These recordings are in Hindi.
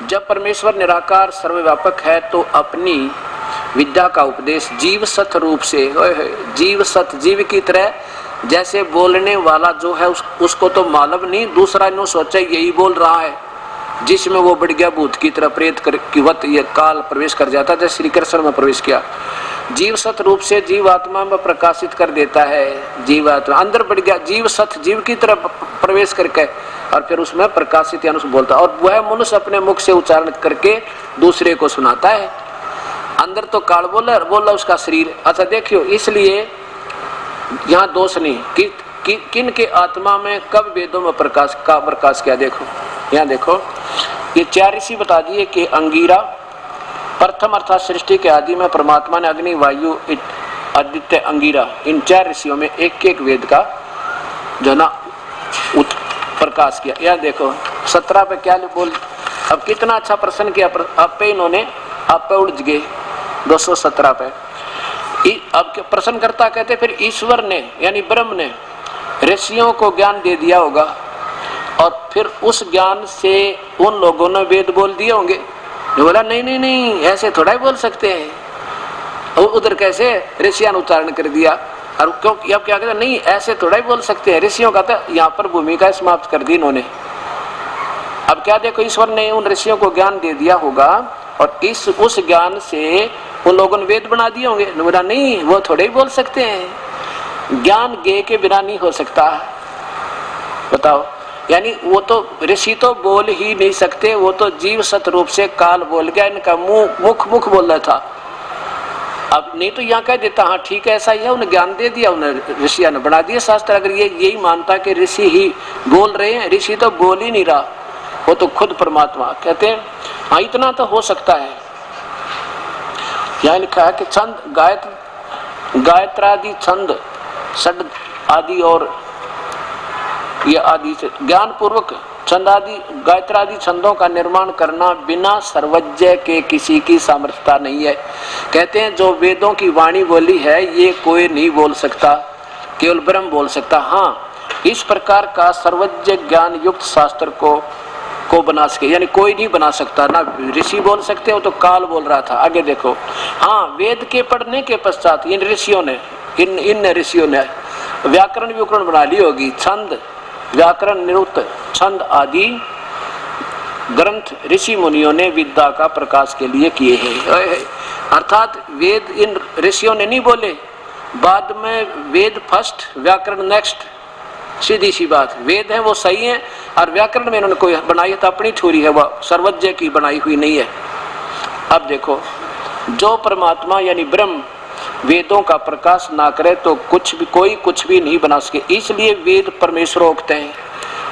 जब परमेश्वर निराकार सर्वव्यापक है तो अपनी विद्या का उपदेश जीव सत रूप से, जीव सत जीव की तरह, जैसे बोलने वाला जो है उसको तो मालूम नहीं, दूसरा इन्हों सोचा यही बोल रहा है, जिसमें वो बढ़ गया भूत की तरह प्रेत की वत ये काल प्रवेश कर जाता, जैसे श्री कृष्ण में प्रवेश किया। जीव सत रूप से जीव आत्मा में प्रकाशित कर देता है, जीव आत्मा अंदर बढ़ गया, जीव सत जीव की तरह प्रवेश करके और फिर उसमें प्रकाशित यानी उसमें बोलता, और वह मनुष्य अपने मुख से उच्चारण करके दूसरे को सुनाता है। अंदर तो काल बोला उसका शरीर। अच्छा देखियो, इसलिए यहाँ दोष नहीं कि किन के आत्मा में कब वेदों में प्रकाश किया। देखो यहाँ देखो, ये 4 ऋषि बता दिए कि अंगीरा प्रथम अर्थात सृष्टि के आदि में परमात्मा ने अग्नि वायु आदित्य अंगीरा इन 4 ऋषियों में एक एक वेद का जो ना प्रकाश किया। यह देखो 17 पे क्या बोल, अब कितना अच्छा प्रश्न किया आप पे इन्होंने, आप पे उड़ गए 217 पे। अब प्रश्न करता कहते फिर ईश्वर ने यानी ब्रह्म ने ऋषियों को ज्ञान दे दिया होगा और फिर उस ज्ञान से उन लोगों ने वेद बोल दिए होंगे। जो बोला नहीं नहीं नहीं ऐसे थोड़ा ही बोल सकते हैं, उधर कैसे ऋषियों ने उच्चारण कर दिया, और क्यों अब क्या कहते नहीं ऐसे थोड़ा ही बोल सकते हैं, ऋषियों का तो यहाँ पर भूमिका समाप्त कर दी इन्होंने। अब क्या देखो, ईश्वर ने उन ऋषियों को ज्ञान दे दिया होगा और उस ज्ञान से उन लोगों ने वेद बना दिए होंगे। बोला नहीं वो थोड़े ही बोल सकते हैं, ज्ञान ज्ञ के बिना नहीं हो सकता। बताओ, यानी वो तो ऋषि तो बोल ही नहीं सकते, वो तो जीव सत रूप से काल बोल गया, इनका मुख बोल रहा था। अब नहीं तो यहाँ कह देता हाँ ठीक है ऐसा ही है, उन्हें ज्ञान दे दिया, उन्हें ऋषियों ने बना दिया शास्त्र। अगर ये यही मानता कि ऋषि ही बोल रहे हैं, ऋषि तो बोल ही नहीं रहा, वो तो खुद परमात्मा। कहते हैं हाँ इतना तो हो सकता है। यहाँ लिखा है कि छंद गायत्रादि छंद षड आदि और ये आदि से ज्ञान पूर्वक छंद आदि गायत्रादि छंदों का निर्माण करना बिना सर्वज्ञ के किसी की सामर्थ्यता नहीं है। कहते हैं जो वेदों की वाणी बोली है ये कोई नहीं बोल सकता, केवल ब्रह्म बोल सकता। हाँ इस प्रकार का सर्वज्ञ ज्ञान युक्त शास्त्र को बना सके, यानी कोई नहीं बना सकता, ना ऋषि बोल सकते हो, तो काल बोल रहा था। आगे देखो, हाँ वेद के पढ़ने के पश्चात इन ऋषियों ने इन ऋषियों ने व्याकरण विवरण बना ली होगी, छंद व्याकरण निरुक्त छंद आदि ग्रंथ ऋषि मुनियों ने विद्या का प्रकाश के लिए किए हैं। अर्थात वेद इन ऋषियों ने नहीं बोले, बाद में वेद फर्स्ट व्याकरण नेक्स्ट, सीधी सी बात। वेद है वो सही है और व्याकरण में इन्होंने कोई बनाई है तो अपनी थ्योरी है, वह सर्वज्ञ की बनाई हुई नहीं है। अब देखो, जो परमात्मा यानी ब्रह्म वेदों का प्रकाश ना करे तो कोई कुछ भी नहीं बना सके। इसलिए वेद परमेश्वरोक्त हैं,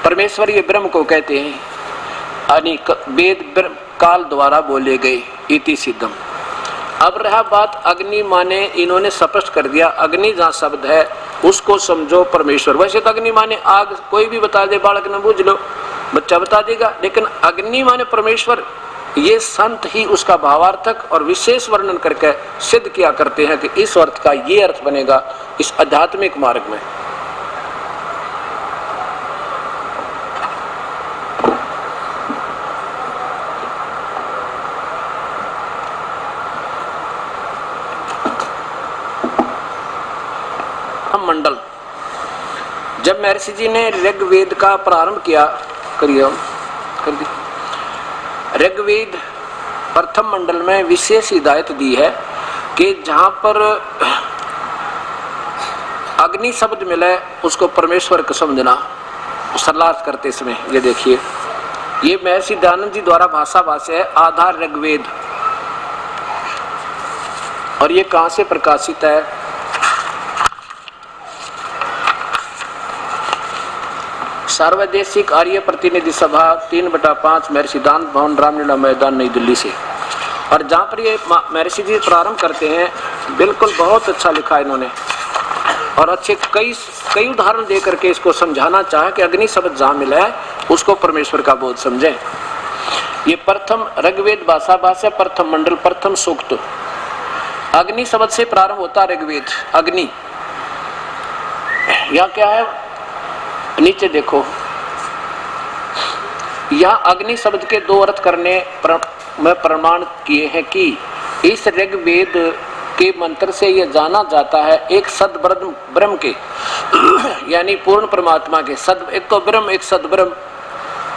परमेश्वर ये ब्रह्म को कहते हैं, यानी वेद काल द्वारा बोले गए, इति सिद्धम। अब रहा बात अग्नि माने, इन्होंने स्पष्ट कर दिया अग्नि जहाँ शब्द है उसको समझो परमेश्वर। वैसे तो अग्नि माने आग, कोई भी बता दे, बालक ने बूझ लो, बच्चा बता देगा, लेकिन अग्नि माने परमेश्वर, ये संत ही उसका भावार्थक और विशेष वर्णन करके सिद्ध किया करते हैं कि इस अर्थ का ये अर्थ बनेगा इस आध्यात्मिक मार्ग में। मंडल, जब महर्षि जी ने ऋग्वेद का प्रारंभ किया, ऋग्वेद प्रथम मंडल में विशेष हिदायत दी है कि जहां पर अग्नि शब्द मिले उसको परमेश्वर को समझना, सरलार्थ करते समय। ये देखिए, ये महर्षि दयानंद जी द्वारा भाषा भाष्य है आधार ऋग्वेद, और ये कहां से प्रकाशित है? सार्वदेशिक आर्य प्रतिनिधि सभा 3/5 महर्षि दान भवन रामलीला मैदान नई दिल्ली से। और जहाँ पर ये महर्षि जी प्रारंभ करते हैं बिल्कुल बहुत अच्छा लिखा इन्होंने, और अच्छे कई उदाहरण दे करके इसको समझाना चाहे कि अग्नि शब्द जहाँ मिला है उसको परमेश्वर का बोध समझें। ये प्रथम ऋग्वेद भाषा प्रथम मंडल प्रथम सूक्त, अग्नि शब्द से प्रारंभ होता ऋग्वेद। अग्नि यहाँ क्या है, नीचे देखो, यहाँ अग्नि शब्द के दो अर्थ करने में प्रमाण किए हैं कि इस ऋग्वेद के मंत्र से यह जाना जाता है एक सद ब्रह्म के यानी पूर्ण परमात्मा के सद, एक तो ब्रह्म एक सद ब्रह्म,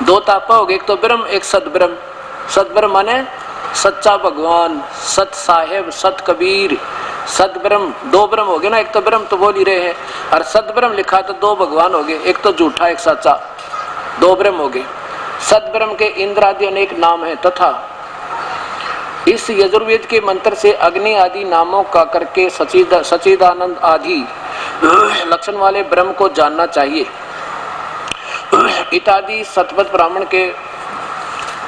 दो तापा हो गए, एक तो ब्रह्म एक सद ब्रह्म। सद ब्रह्म माने सच्चा भगवान, सत साहेब, सत कबीर, सद ब्रह्म, दो ब्रह्म हो गए ना, एक तो ब्रह्म तो बोल ही रहे हैं, और सद ब्रह्म लिखा तो दो भगवान हो गए, एक तो झूठा एक सच्चा, दो ब्रह्म हो गए। सद ब्रह्म के इंद्र आदि अनेक नाम है तथा इस यजुर्वेद के मंत्र से अग्नि आदि नामों का करके सच्चिदानंद आदि लक्षण वाले ब्रह्म को जानना चाहिए। इत्यादि सतपथ ब्राह्मण के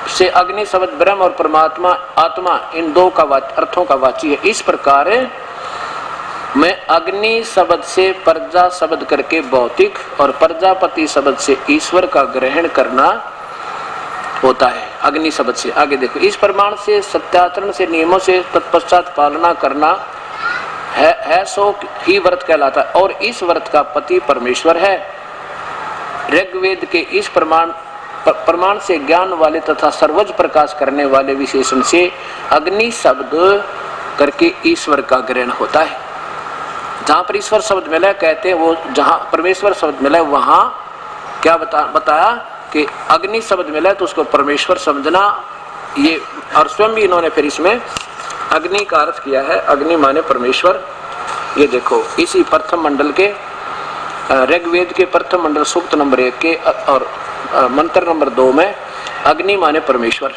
से अग्नि शब्द ब्रह्म और परमात्मा आत्मा इन दो का अर्थों का वाची है। इस प्रकार में अग्नि शब्द से प्रजा शब्द करके भौतिक और प्रजापति शब्द से ईश्वर का ग्रहण करना होता है। अग्नि शब्द से आगे देखो, इस प्रमाण से सत्याचरण से नियमों से तत्पश्चात पालना करना है सो ही व्रत कहलाता है और इस व्रत का पति परमेश्वर है। ऋग्वेद के इस प्रमाण से ज्ञान वाले तथा सर्वज प्रकाश करने वाले विशेषण से अग्नि शब्द करके ईश्वर का ग्रहण होता है। जहां पर ईश्वर शब्द मिला कहते हैं वो, जहां परमेश्वर शब्द मिला वहां क्या बताया कि अग्नि शब्द मिला तो उसको परमेश्वर समझना, ये और स्वयं भी इन्होंने फिर इसमें अग्नि का अर्थ किया है, अग्नि माने परमेश्वर। ये देखो इसी प्रथम मंडल के ऋग्वेद के प्रथम मंडल सूक्त नंबर 1 के और मंत्र नंबर 2 में अग्नि माने परमेश्वर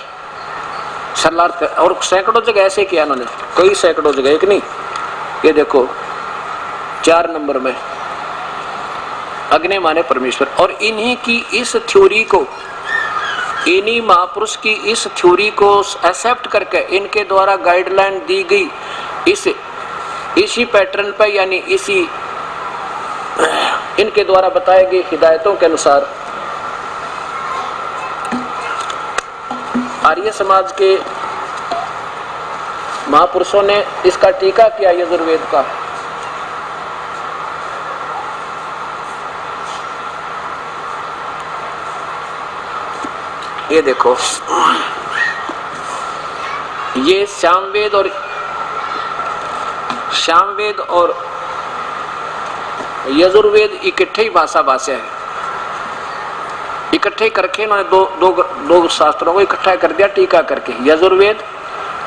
सरलार्थ, और सैकड़ों जगह ऐसे किया इन्होंने, कई सैकड़ों जगह, एक नहीं। ये देखो 4 नंबर में अग्नि माने परमेश्वर, और इन्हीं की इस थ्योरी को, इन्हीं महापुरुष की इस थ्योरी को एक्सेप्ट करके इनके द्वारा गाइडलाइन दी गई इसी पैटर्न पर, यानी इसी इनके द्वारा बताए गए हिदायतों के अनुसार आर्य समाज के महापुरुषों ने इसका टीका किया यजुर्वेद का। ये देखो ये सामवेद और यजुर्वेद इकट्ठे ही भाषा है, इकट्ठे करके इन्होंने दो शास्त्रों को इकट्ठा कर दिया टीका करके, यजुर्वेद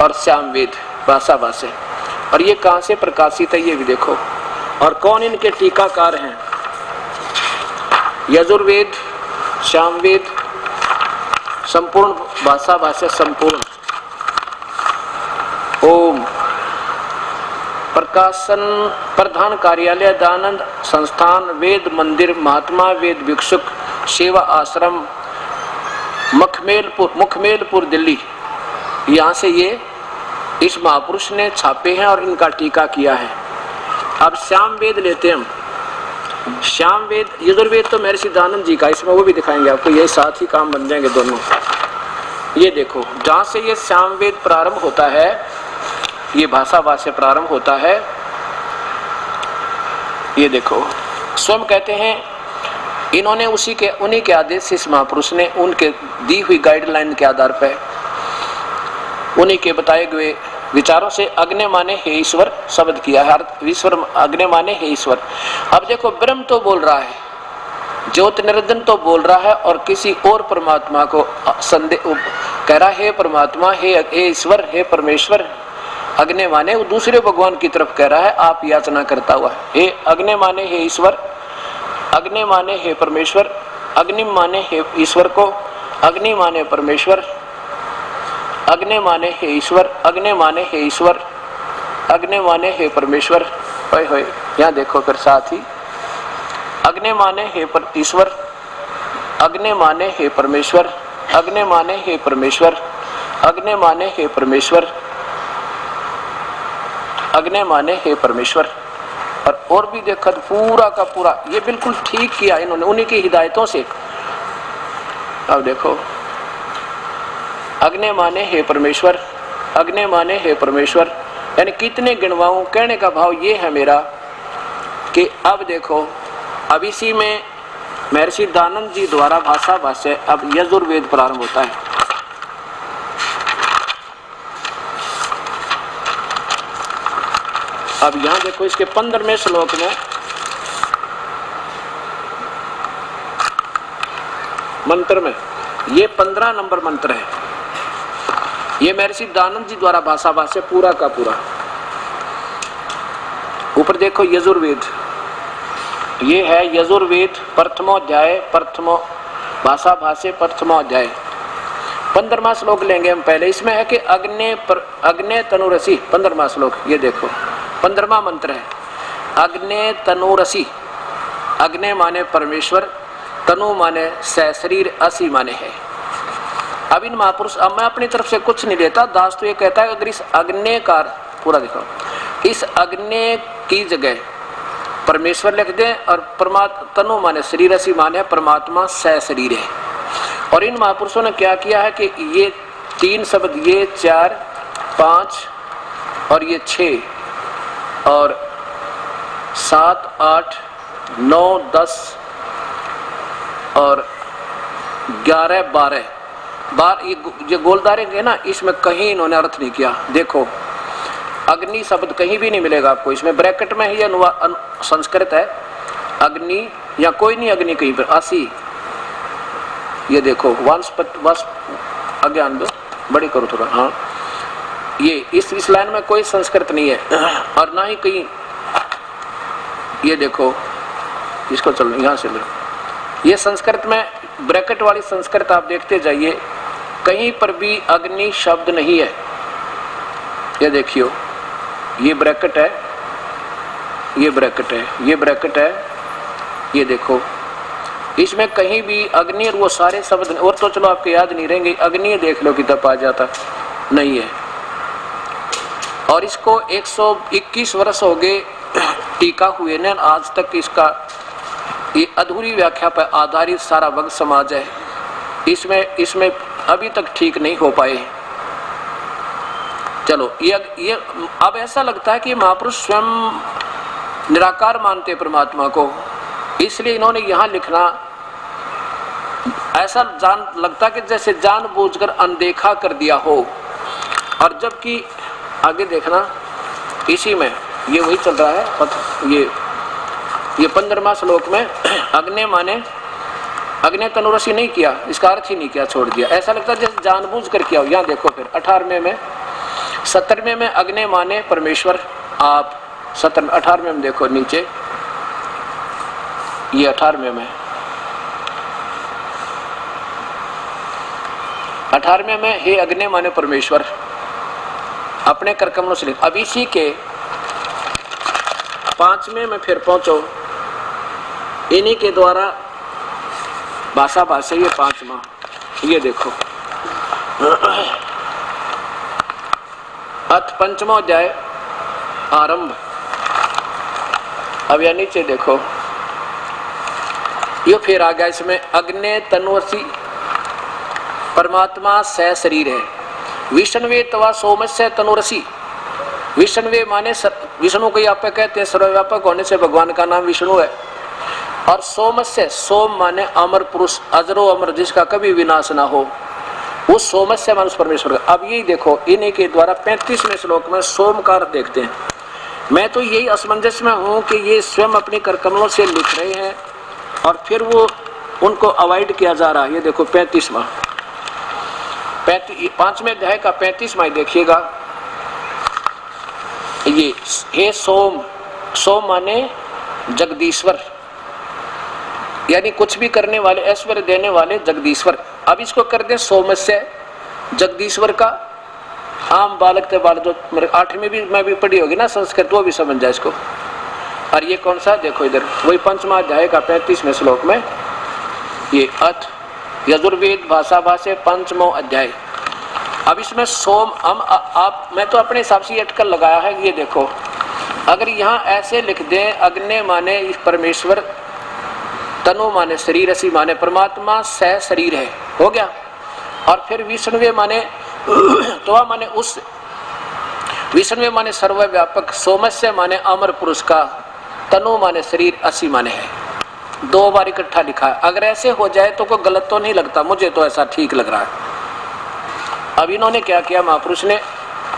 और सामवेद भाषा, और ये कहां से प्रकाशित है ये भी देखो, और कौन इनके टीकाकार हैं। यजुर्वेद, सामवेद, संपूर्ण भाषा संपूर्ण, ओम प्रकाशन प्रधान कार्यालय दयानंद संस्थान वेद मंदिर महात्मा वेद भिक्षुक सेवा आश्रम मुखमेलपुर दिल्ली, यहाँ से ये इस महापुरुष ने छापे हैं और इनका टीका किया है। अब श्याम वेद लेते हैं हम। श्याम वेद, यजुर्वेद तो महर्षि दयानंद जी का, इसमें वो भी दिखाएंगे आपको, ये साथ ही काम बन जाएंगे दोनों। ये देखो जहां से ये श्याम वेद प्रारंभ होता है, ये भाषा से प्रारंभ होता है। ये देखो स्वयं कहते हैं इन्होंने उन्हीं के आदेश से इस महापुरुष ने उनके दी हुई गाइडलाइन के आधार पर उन्हीं के बताए हुए विचारों से अग्नि माने हे ईश्वर शब्द किया है। ईश्वर अग्नि माने हे ईश्वर। अब देखो ब्रह्म तो बोल रहा है, ज्योत निरंजन तो बोल रहा है, और किसी और परमात्मा को कह रहा है परमात्मा, हे ईश्वर, हे परमेश्वर। अग्नि माने वो दूसरे भगवान की तरफ कह रहा है आप याचना करता हुआ, हे अग्नि माने हे ईश्वर, अग्नि माने हे परमेश्वर, अग्नि माने हे ईश्वर को, अग्नि माने परमेश्वर, अग्नि माने हे ईश्वर, अग्नि माने हे ईश्वर, अग्नि माने हे परमेश्वर। होय यहाँ देखो फिर साथ ही अग्नि माने हे ईश्वर, अग्नि माने हे परमेश्वर, अग्नि माने हे परमेश्वर, अग्नि माने हे परमेश्वर, अग्नि माने हे परमेश्वर। और भी देखो पूरा का पूरा ये बिल्कुल ठीक किया इन्होंने उन्हीं की हिदायतों से। अब देखो अग्नि माने हे परमेश्वर, अग्नि माने हे परमेश्वर, यानी कितने गिनवाऊं। कहने का भाव ये है मेरा कि अब देखो अब इसी में महर्षि दानंद जी द्वारा भाषा भाष्य अब यजुर्वेद प्रारंभ होता है। अब यहां देखो इसके 15वें श्लोक में मंत्र में ये 15 नंबर मंत्र है। ये महर्षि दानंद जी द्वारा भाषा भाष्य पूरा का पूरा। ऊपर देखो यजुर्वेद, ये है यजुर्वेद प्रथमोध्याय, प्रथमो भाषा भाष्य प्रथमोध्याय। 15वां श्लोक लेंगे हम पहले। इसमें है कि अग्ने तनुरसी, 15वां श्लोक ये देखो, 15वां मंत्र है अग्ने तनुरसी। अग्ने माने परमेश्वर, तनु माने शरीर, असी माने है। अब इन महापुरुष, अब मैं अपनी तरफ से कुछ नहीं लेता, दास तो ये कहता है अगर इस अग्ने का पूरा देखो, इस अग्ने की जगह परमेश्वर लिख दें और परमात्मा तनु माने शरीर, असी माने परमात्मा शरीर है। और इन महापुरुषों ने क्या किया है कि ये 3 शब्द, ये 4 5 और ये 6 और 7 8 9 10 और 11 12 ये गोलदारे है ना, इसमें कहीं इन्होंने अर्थ नहीं किया। देखो अग्नि शब्द कहीं भी नहीं मिलेगा आपको, इसमें ब्रैकेट में ही संस्कृत है अग्नि, या कोई नहीं अग्नि कहीं पर, असी। ये देखो वंश अज्ञान दो बड़ी करो थोड़ा, हाँ ये इस लाइन में कोई संस्कृत नहीं है और ना ही कहीं। ये देखो इसको चलो यहाँ से लो, ये संस्कृत में ब्रैकेट वाली संस्कृत आप देखते जाइए, कहीं पर भी अग्नि शब्द नहीं है। ये देखियो, ये ब्रैकेट है, ये ब्रैकेट है, ये ब्रैकेट है, ये देखो इसमें कहीं भी अग्नि और वो सारे शब्द, और तो चलो आपके याद नहीं रहेंगे, अग्नि देख लो किताब आ जाता नहीं है। और इसको 121 वर्ष हो गए टीका हुए ने, आज तक इसका ये अधूरी व्याख्या पर आधारित सारा वक्त समाज है, इसमें अभी तक ठीक नहीं हो पाए। चलो ये अब ऐसा लगता है कि महापुरुष स्वयं निराकार मानते परमात्मा को, इसलिए इन्होंने यहाँ लिखना ऐसा लगता कि जैसे जानबूझकर अनदेखा कर दिया हो। और जबकि आगे देखना इसी में ये वही चल रहा है, ये 15वां श्लोक में अग्नि माने अग्नि तनुरसी नहीं किया, इसका अर्थ ही नहीं किया, छोड़ दिया। ऐसा लगता है जैसे जानबूझ कर किया हो। यहाँ देखो फिर 18वें में 17वें में अग्नि माने परमेश्वर आप, 18वें में देखो नीचे, ये 18वें में 18वें में हे अग्नि माने परमेश्वर अपने कर कमलों से लिख। अब इसी के 5वें में फिर पहुंचो, इन्हीं के द्वारा भाषा भाष्य, ये 5वां, ये देखो अथ 5वां अध्याय आरंभ। अब या नीचे देखो, ये फिर आ गया इसमें अग्नि तनुवसी परमात्मा शरीर है। विष्णुवे तवा सोमस्य तनुरसी, विष्णुवे माने विष्णु को आप कहते हैं, सर्वव्यापक होने से भगवान का नाम विष्णु है। और सोमस्य, सोम माने अमर पुरुष, अजरो अमर, जिसका कभी विनाश ना हो, वो सोमस्य माने उस परमेश्वर का। अब यही देखो इन्हीं के द्वारा 35वें श्लोक में सोम का अर्थ देखते हैं। मैं तो यही असमंजस में हूं कि ये स्वयं अपनी करकमलों से लिख रहे हैं और फिर वो उनको अवॉइड किया जा रहा है। ये देखो 35वां 5वें अध्याय का 35वां देखिएगा, ये हे सोम, सोम माने जगदीश्वर, यानी कुछ भी करने वाले, ऐश्वर्य देने वाले जगदीश्वर। अब इसको कर दे सोमस्य जगदीश्वर का। आम बालक थे बालक, जो मेरे 8वीं भी मैं भी पढ़ी होगी ना संस्कृत, वो भी समझ जाए इसको। और ये कौन सा देखो इधर, वही 5वां अध्याय का 35वें श्लोक में, ये अथ यजुर्वेद भाषा भाष्य 5वां अध्याय। अब इसमें सोम आप मैं तो अपने हिसाब से अटकल लगाया है। ये देखो अगर यहाँ ऐसे लिख दें अग्नि माने परमेश्वर, तनु माने शरीर, असी माने परमात्मा शरीर है, हो गया। और फिर विष्णुवे माने तो माने उस, विष्णुवे माने सर्वव्यापक, सोमस्य माने अमर पुरुष का, तनु माने शरीर, असी माने है। 2 बार इकट्ठा लिखा है। अगर ऐसे हो जाए तो कोई गलत तो नहीं लगता, मुझे तो ऐसा ठीक लग रहा है। अब इन्होंने क्या किया महापुरुष ने,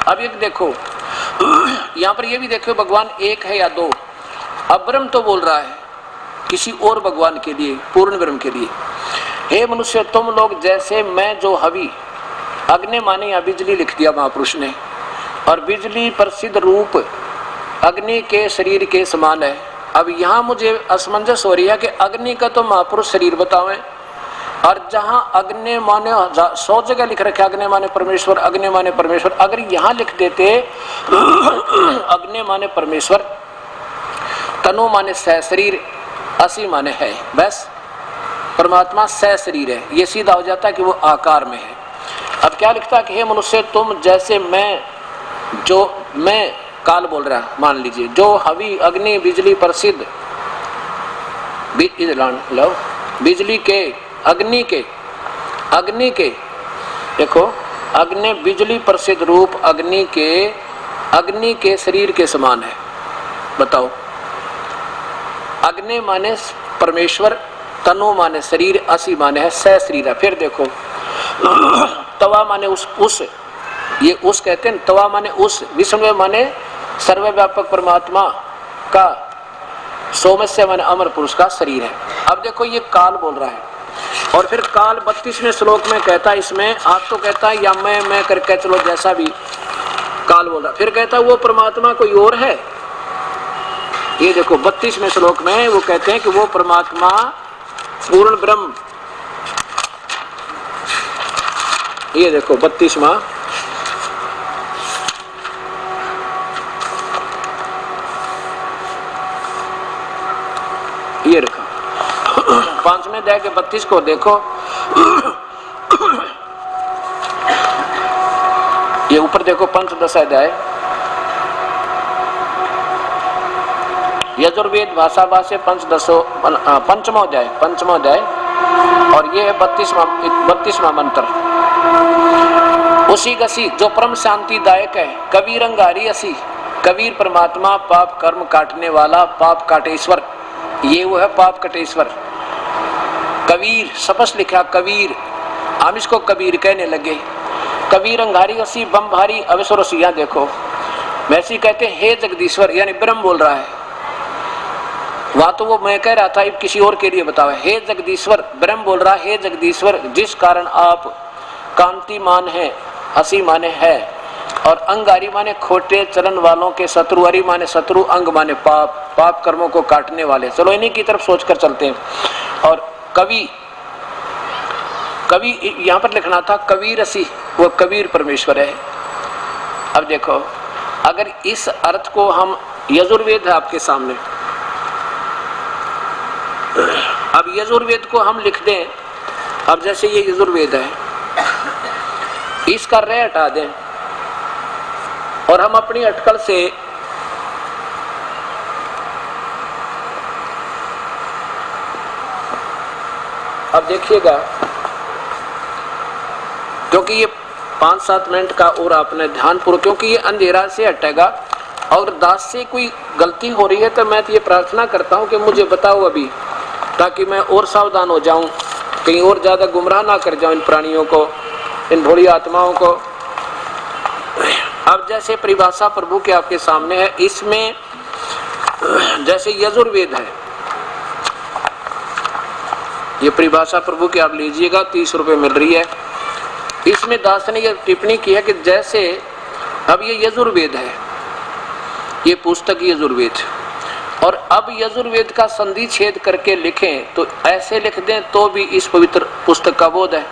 अब एक देखो यहाँ पर ये भी देखो भगवान एक है या 2। अब ब्रह्म तो बोल रहा है किसी और भगवान के लिए, पूर्ण ब्रह्म के लिए। हे मनुष्य तुम लोग जैसे मैं जो हवि, अग्नि माने या बिजली लिख दिया महापुरुष ने, और बिजली प्रसिद्ध रूप अग्नि के शरीर के समान है। अब यहाँ मुझे असमंजस हो रही है कि अग्नि का तो महापुरुष शरीर बतावें, और जहाँ अग्नि माने 100 जगह लिख रखे अग्नि माने परमेश्वर, अग्नि माने परमेश्वर, अगर यहाँ लिख देते अग्नि माने परमेश्वर, तनु माने सह शरीर, असी माने है, बस परमात्मा सह शरीर है, ये सीधा हो जाता है कि वो आकार में है। अब क्या लिखता है कि हे मनुष्य तुम जैसे मैं काल बोल रहा है, मान लीजिए, जो हवि अग्नि बिजली प्रसिद्ध बिजली के अग्नि के देखो अग्नि बिजली प्रसिद्ध रूप अग्नि के शरीर के समान है। बताओ, अग्नि माने परमेश्वर, तनु माने शरीर, असी माने है सह शरीर है। फिर देखो तवा माने उस ये उस कहते हैं, तवा माने उस, विष्णु माने सर्वव्यापक परमात्मा का, सोमस्य माने अमर पुरुष का शरीर है। अब देखो ये काल बोल रहा है, और फिर काल 32वें श्लोक में कहता है, इसमें आप तो कहता है या मैं करके चलो जैसा भी काल बोल रहा, फिर कहता है वो परमात्मा कोई और है। ये देखो 32वें श्लोक में वो कहते हैं कि वो परमात्मा पूर्ण ब्रह्म, ये देखो 32वां, ये रखा 5वें अध्याय के 32 को देखो, ये ऊपर देखो पंचदश अध्याय, यजुर्वेद भाषा भाष्य पंचमो अध्याय, और ये है 32वां मंत्र। उसी गसी जो परम शांति दायक है, कबीर अंगारी असी, कबीर परमात्मा पाप कर्म काटने वाला, पाप काटेश्वर, ये वो है पाप कटेश्वर। कबीर सपस लिखा कबीर, हम इसको कबीर कहने लगे। कबीर अंगारी असी बम भारी अवसर रसिया, देखो वैसे कहते हैं हे जगदीश्वर, यानी ब्रह्म बोल रहा है। वहां तो वो मैं कह रहा था, अब किसी और के लिए बताओ। हे जगदीश्वर, ब्रह्म बोल रहा है, हे जगदीश्वर जिस कारण आप कांतिमान है, असी माने है, और अंगारी माने खोटे चलन वालों के शत्रु, अरि माने शत्रु, अंग माने पाप कर्मों को काटने वाले। चलो इन्हीं की तरफ सोचकर चलते हैं। और कवि यहाँ पर लिखना था कबीर असी, वो कबीर परमेश्वर है। अब देखो अगर इस अर्थ को हम, यजुर्वेद है आपके सामने, अब यजुर्वेद को हम लिख दें, अब जैसे ये यजुर्वेद है, इसका रे हटा दें और हम अपनी अटकल से अब देखिएगा, क्योंकि ये 5-7 मिनट का और आपने ध्यानपूर्वक, क्योंकि ये अंधेरा से हटेगा, और दास से कोई गलती हो रही है तो मैं तो ये प्रार्थना करता हूं कि मुझे बताओ अभी, ताकि मैं और सावधान हो जाऊं, कहीं और ज्यादा गुमराह ना कर जाऊं इन प्राणियों को, इन भोली आत्माओं को। अब जैसे परिभाषा प्रभु के आपके सामने है, इसमें जैसे यजुर्वेद है, ये परिभाषा प्रभु की आप लीजिएगा, 30 रुपए मिल रही है। इसमें दास ने ये टिप्पणी की है कि जैसे अब ये यजुर्वेद है, ये पुस्तक यजुर्वेद, और अब यजुर्वेद का संधि छेद करके लिखें तो ऐसे लिख दें तो भी इस पवित्र पुस्तक का बोध है,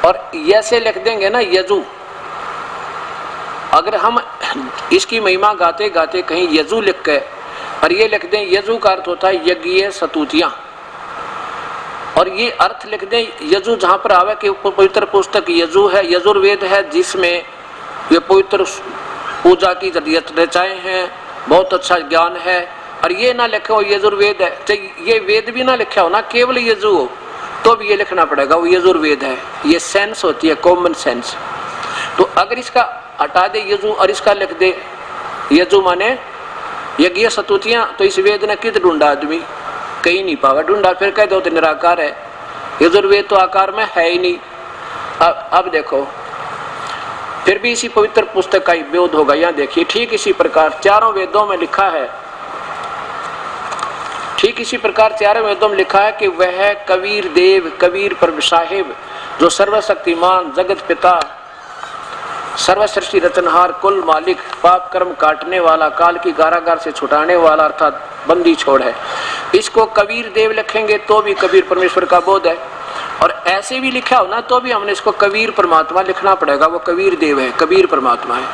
और ऐसे लिख देंगे ना यजु, अगर हम इसकी महिमा गाते गाते कहीं यजु लिख के और ये लिख दें, यजु का अर्थ होता है यज्ञ सतुतियां, और ये अर्थ लिख दें यजु, जहां पर आवे कि पवित्र पुस्तक यजु है, यजुर्वेद है, जिसमें ये पवित्र पूजा की रचाएं हैं, बहुत अच्छा ज्ञान है, और ये ना लिखे हो यजुर्वेद है, तो ये वेद भी ना लिखा हो ना, केवल यजु हो, तो भी ये लिखना पड़ेगा वो यजुर्वेद है। ये सेंस होती है, कॉमन सेंस। तो अगर इसका हटा दे यजु और इसका लिख दे यजु माने यज्ञ सतुतियां, तो इस वेद ने कित ढूंढा आदमी, कहीं नहीं पावा, ढूंढा फिर कह दो तो निराकार है। यजुर्वेद तो आकार में है ही नहीं। अब देखो फिर भी इसी पवित्र पुस्तक का विरोध होगा। यहाँ देखिए ठीक इसी प्रकार चारों वेदों में लिखा है, ठीक इसी प्रकार चारों वेदों में लिखा है कि वह कबीर देव, कबीर प्रभु साहिब, जो सर्वशक्तिमान, जगत पिता, सर्वसृष्टि रचनहार, कुल मालिक, पाप कर्म काटने वाला, काल की कारागार से छुटाने वाला अर्थात बंदी छोड़ है। इसको कबीर देव लिखेंगे तो भी कबीर परमेश्वर का बोध है, और ऐसे भी लिखा हो ना तो भी हमने इसको कबीर परमात्मा लिखना पड़ेगा। वो कबीर देव है, कबीर परमात्मा है।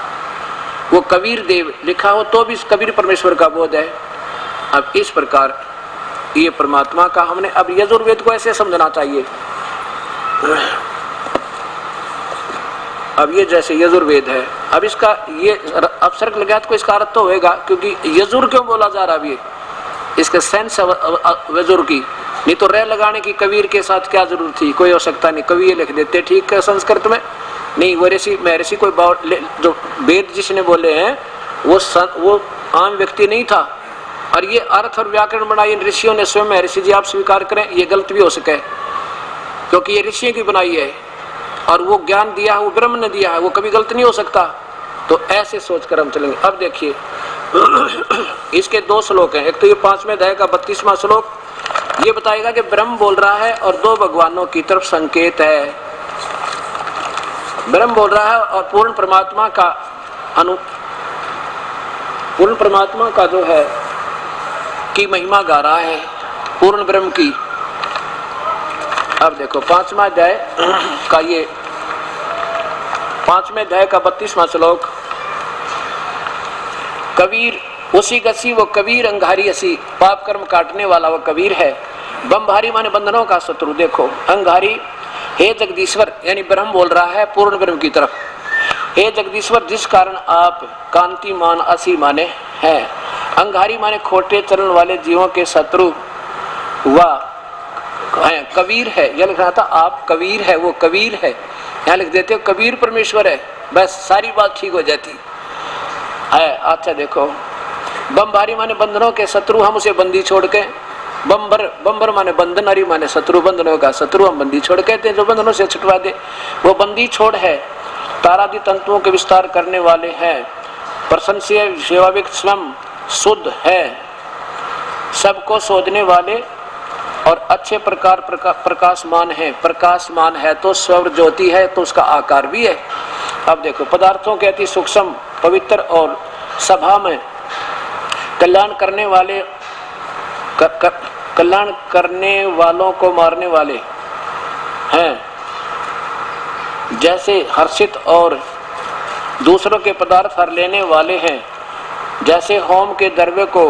वो कबीर देव लिखा हो तो भी कबीर परमेश्वर का बोध है। अब इस प्रकार ये परमात्मा का हमने अब यजुर्वेद को ऐसे समझना चाहिए। अब ये जैसे यजुर्वेद है, अब इसका ये अपसर्ग लगा तो इसका अर्थ तो होएगा, क्योंकि यजुर क्यों बोला जा रहा है, ये इसका सेंस यजुर की, नहीं तो रह लगाने की कबीर के साथ क्या जरूरत थी, कोई आवश्यकता नहीं। कवि ये लिख देते ठीक है संस्कृत में, नहीं वो ऋषि महर्षि कोई जो वेद जिसने बोले हैं वो आम व्यक्ति नहीं था, और ये अर्थ और व्याकरण बनाई ऋषियों ने स्वयं। महर्षि जी आप स्वीकार करें ये गलत भी हो सके, क्योंकि ये ऋषियों की बनाई है और वो ज्ञान दिया है वो ब्रह्म ने दिया है, वो कभी गलत नहीं हो सकता। तो ऐसे सोचकर हम चलेंगे। अब देखिए इसके दो श्लोक हैं। एक तो ये 5वें अध्याय का 32वां श्लोक, ये बताएगा कि ब्रह्म बोल रहा है और दो भगवानों की तरफ संकेत है। ब्रह्म बोल रहा है और पूर्ण परमात्मा का जो है की महिमा गा रहा है, पूर्ण ब्रह्म की। अब देखो 5वां अध्याय का ये 5वें अध्याय का 32वां श्लोक, कबीर उसी गसी वो कबीर अंगारी असी, पाप कर्म काटने वाला वो कबीर है। बमभारी माने बंधनों का शत्रु। देखो अंगारी, हे जगदीश्वर, यानी ब्रह्म बोल रहा है पूर्ण ब्रह्म की तरफ, हे जगदीश्वर जिस कारण आप कांतिमान असी माने हैं। अंगारी माने खोटे चरण वाले जीवों के शत्रु, वह कबीर है। यह लिख रहा था आप कबीर है, वो कबीर है, यहाँ लिख देते हो कबीर परमेश्वर है, बस सारी बात ठीक हो जाती है। अच्छा देखो बमभारी माने बंधनों के शत्रु, हम उसे बंदी छोड़ के, बम्बर माने बंधन, हरी माने शत्रु, बंधनों का शत्रु हम बंदी छोड़ कहते हैं, जो बंधनों से छुटवा दे वो बंदी छोड़ है। तारादि तंतुओं के विस्तार करने वाले हैं, प्रशंसीय सेवाविक स्वयं शुद्ध है, सबको शोधने वाले और अच्छे प्रकार प्रकाशमान है। प्रकाशमान है तो स्वर ज्योति है तो उसका आकार भी है। अब देखो पदार्थों के अति सूक्ष्म, पवित्र और सभा में कल्याण करने वाले, कल्याण करने वालों को मारने वाले हैं, जैसे हर्षित और दूसरों के पदार्थ हर लेने वाले हैं, जैसे होम के द्रव्य को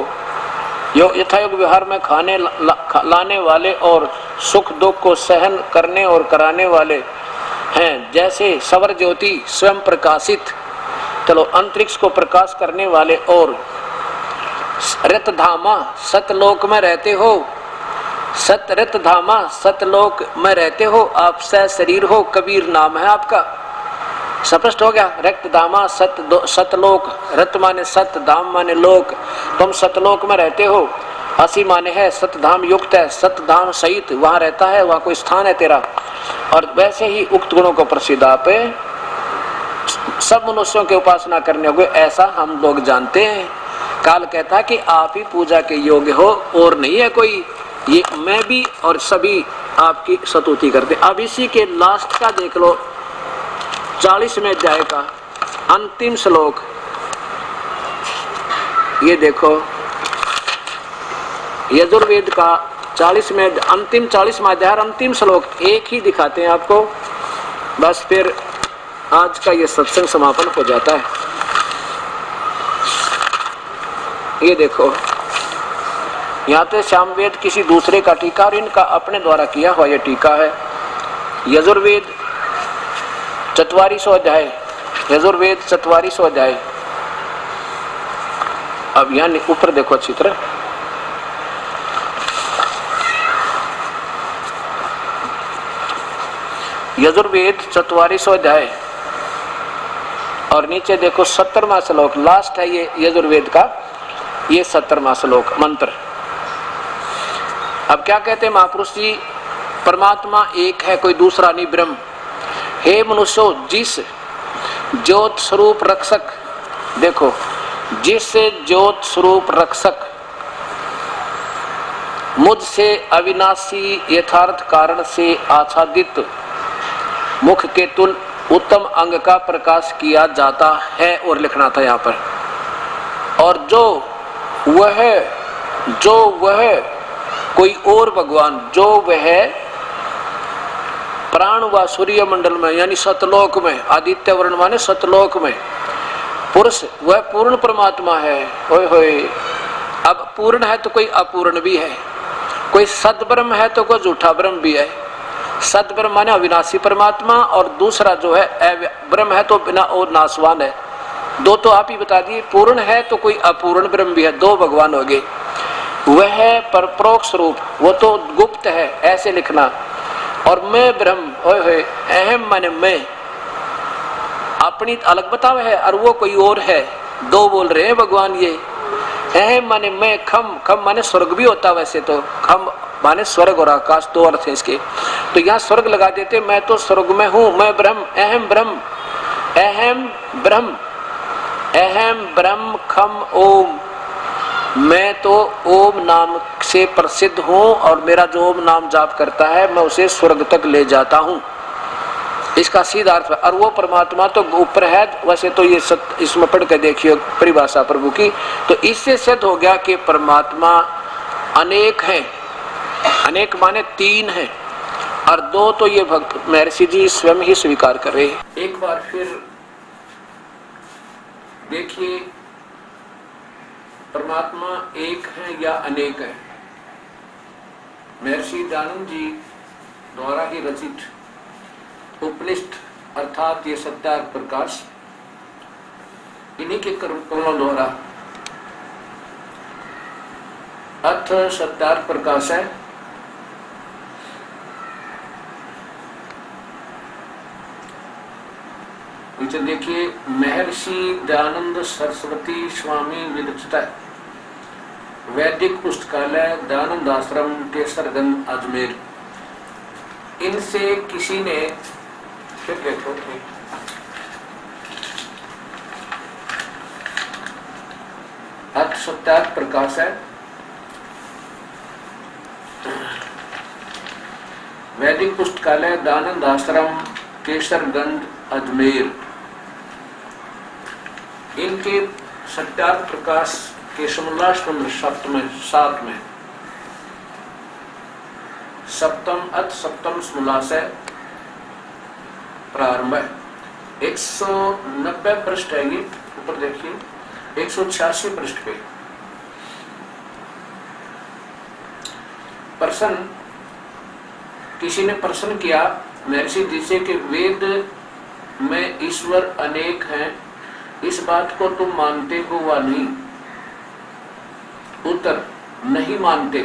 यथायोग व्यवहार में खाने लाने वाले और सुख दुख को सहन करने और कराने वाले हैं, जैसे सवर ज्योति स्वयं प्रकाशित, चलो अंतरिक्ष को प्रकाश करने वाले, और रतधामा सतलोक में रहते हो, रतधामा सतलोक में रहते हो, आप शरीर हो, कबीर नाम है आपका। स्पष्ट हो गया। रक्तधामा सतलोक, रत माने सत, धाम माने लोक, तुम सतलोक में रहते हो। असी माने है सतधाम युक्त है, सतधाम सहित वहां रहता है, वहां कोई स्थान है तेरा। और वैसे ही उक्त गुणों को प्रसिद्ध आप सब मनुष्यों के उपासना करने होगे, ऐसा हम लोग जानते हैं। काल कहता है कि आप ही पूजा के योग्य हो और नहीं है कोई, ये मैं भी और सभी आपकी स्तुति करते। अब इसी के लास्ट का देख लो 40वें अध्याय का अंतिम श्लोक, ये देखो यजुर्वेद का 40वें अंतिम 40वां अध्याय अंतिम श्लोक एक ही दिखाते हैं आपको, बस फिर आज का ये सत्संग समापन हो जाता है। ये देखो यहाँ पे सामवेद किसी दूसरे का टीका और इनका अपने द्वारा किया हुआ ये टीका है। यजुर्वेद 44वां अध्याय, यजुर्वेद 44वां अध्याय। अब यहाँ ऊपर देखो अच्छी तरह, यजुर्वेद 44वां अध्याय और नीचे देखो 70वां श्लोक, लास्ट है ये यजुर्वेद का, ये 70वां श्लोक मंत्र। अब क्या कहते हैं महापुरुष जी, परमात्मा एक है, कोई दूसरा नहीं, ब्रह्म। हे मनुष्यो, जिस ज्योत स्वरूप रक्षक, देखो, जिस ज्योत स्वरूप रक्षक मुझसे अविनाशी यथार्थ कारण से आच्छादित मुख के तुल उत्तम अंग का प्रकाश किया जाता है, और लिखना था यहाँ पर, और जो वह कोई और भगवान, जो वह प्राण व सूर्य मंडल में यानी सतलोक में, आदित्य वर्ण माने सतलोक में पुरुष, वह पूर्ण परमात्मा है। होय होय, अब पूर्ण है तो कोई अपूर्ण भी है, कोई सद ब्रह्म है तो कोई झूठा ब्रह्म भी है। सद ब्रह्म माने अविनाशी परमात्मा, और दूसरा जो है ब्रह्म है तो बिना और नाशवान है। दो तो आप ही बता दिए, पूर्ण है तो कोई अपूर्ण ब्रह्म भी है, दो भगवान हो गए। वह परप्रोक्ष रूप, वो तो गुप्त है, ऐसे लिखना। और मैं ब्रह्म, होय होय, अहम माने मैं, अपनी अलग बतावे है, और वो कोई और है, दो बोल रहे हैं भगवान ये। अहम माने मैं, खम, खम माने स्वर्ग भी होता, वैसे तो खम माने स्वर्ग और आकाश, दो अर्थ है इसके, तो यहाँ स्वर्ग लगा देते, मैं तो स्वर्ग में हूँ, मैं ब्रह्म, अहम ब्रह्म, अहम ब्रह्म, अहम ब्रह्म खम ओम, मैं तो ओम नाम से प्रसिद्ध हूँ, और मेरा जो ओम नाम जाप करता है मैं उसे स्वर्ग तक ले जाता हूँ। इसका सीधा अर्थ है। और वो परमात्मा तो ऊपर है, वैसे तो ये इसमें पढ़ के देखिए परिभाषा प्रभु की, तो इससे सिद्ध हो गया कि परमात्मा अनेक हैं। अनेक माने तीन हैं, और दो तो ये भक्त महर्षि जी स्वयं ही स्वीकार कर रहे हैं। एक बार फिर देखिए, परमात्मा एक है या अनेक है। महर्षि दयानंद जी द्वारा ही रचित उपनिषद अर्थात ये सत्यार्थ प्रकाश, इन्हीं के कमलों द्वारा अर्थ सत्यार्थ प्रकाश है। नीचे देखिए, महर्षि दयानंद सरस्वती स्वामी विरचिता, वैदिक पुस्तकालय, दयानंद आश्रम, केसरगंज, अजमेर। इनसे किसी ने, फिर देखो, अर्थ सत्यार्थ प्रकाश है, वैदिक पुस्तकालय, दयानंद आश्रम, केसरगंज, अजमेर। इनके सत्यार्थ प्रकाश के समलाष्टम सात में सप्तम अथ सप्तम समलाशय प्रारंभ है। 190 पृष्ठ है ये, ऊपर देखिए 186 पृष्ठ पे। प्रश्न, किसी ने प्रश्न किया महर्षि जी से कि वेद में ईश्वर अनेक हैं, इस बात को तुम मानते हो वा नहीं? उत्तर, नहीं मानते,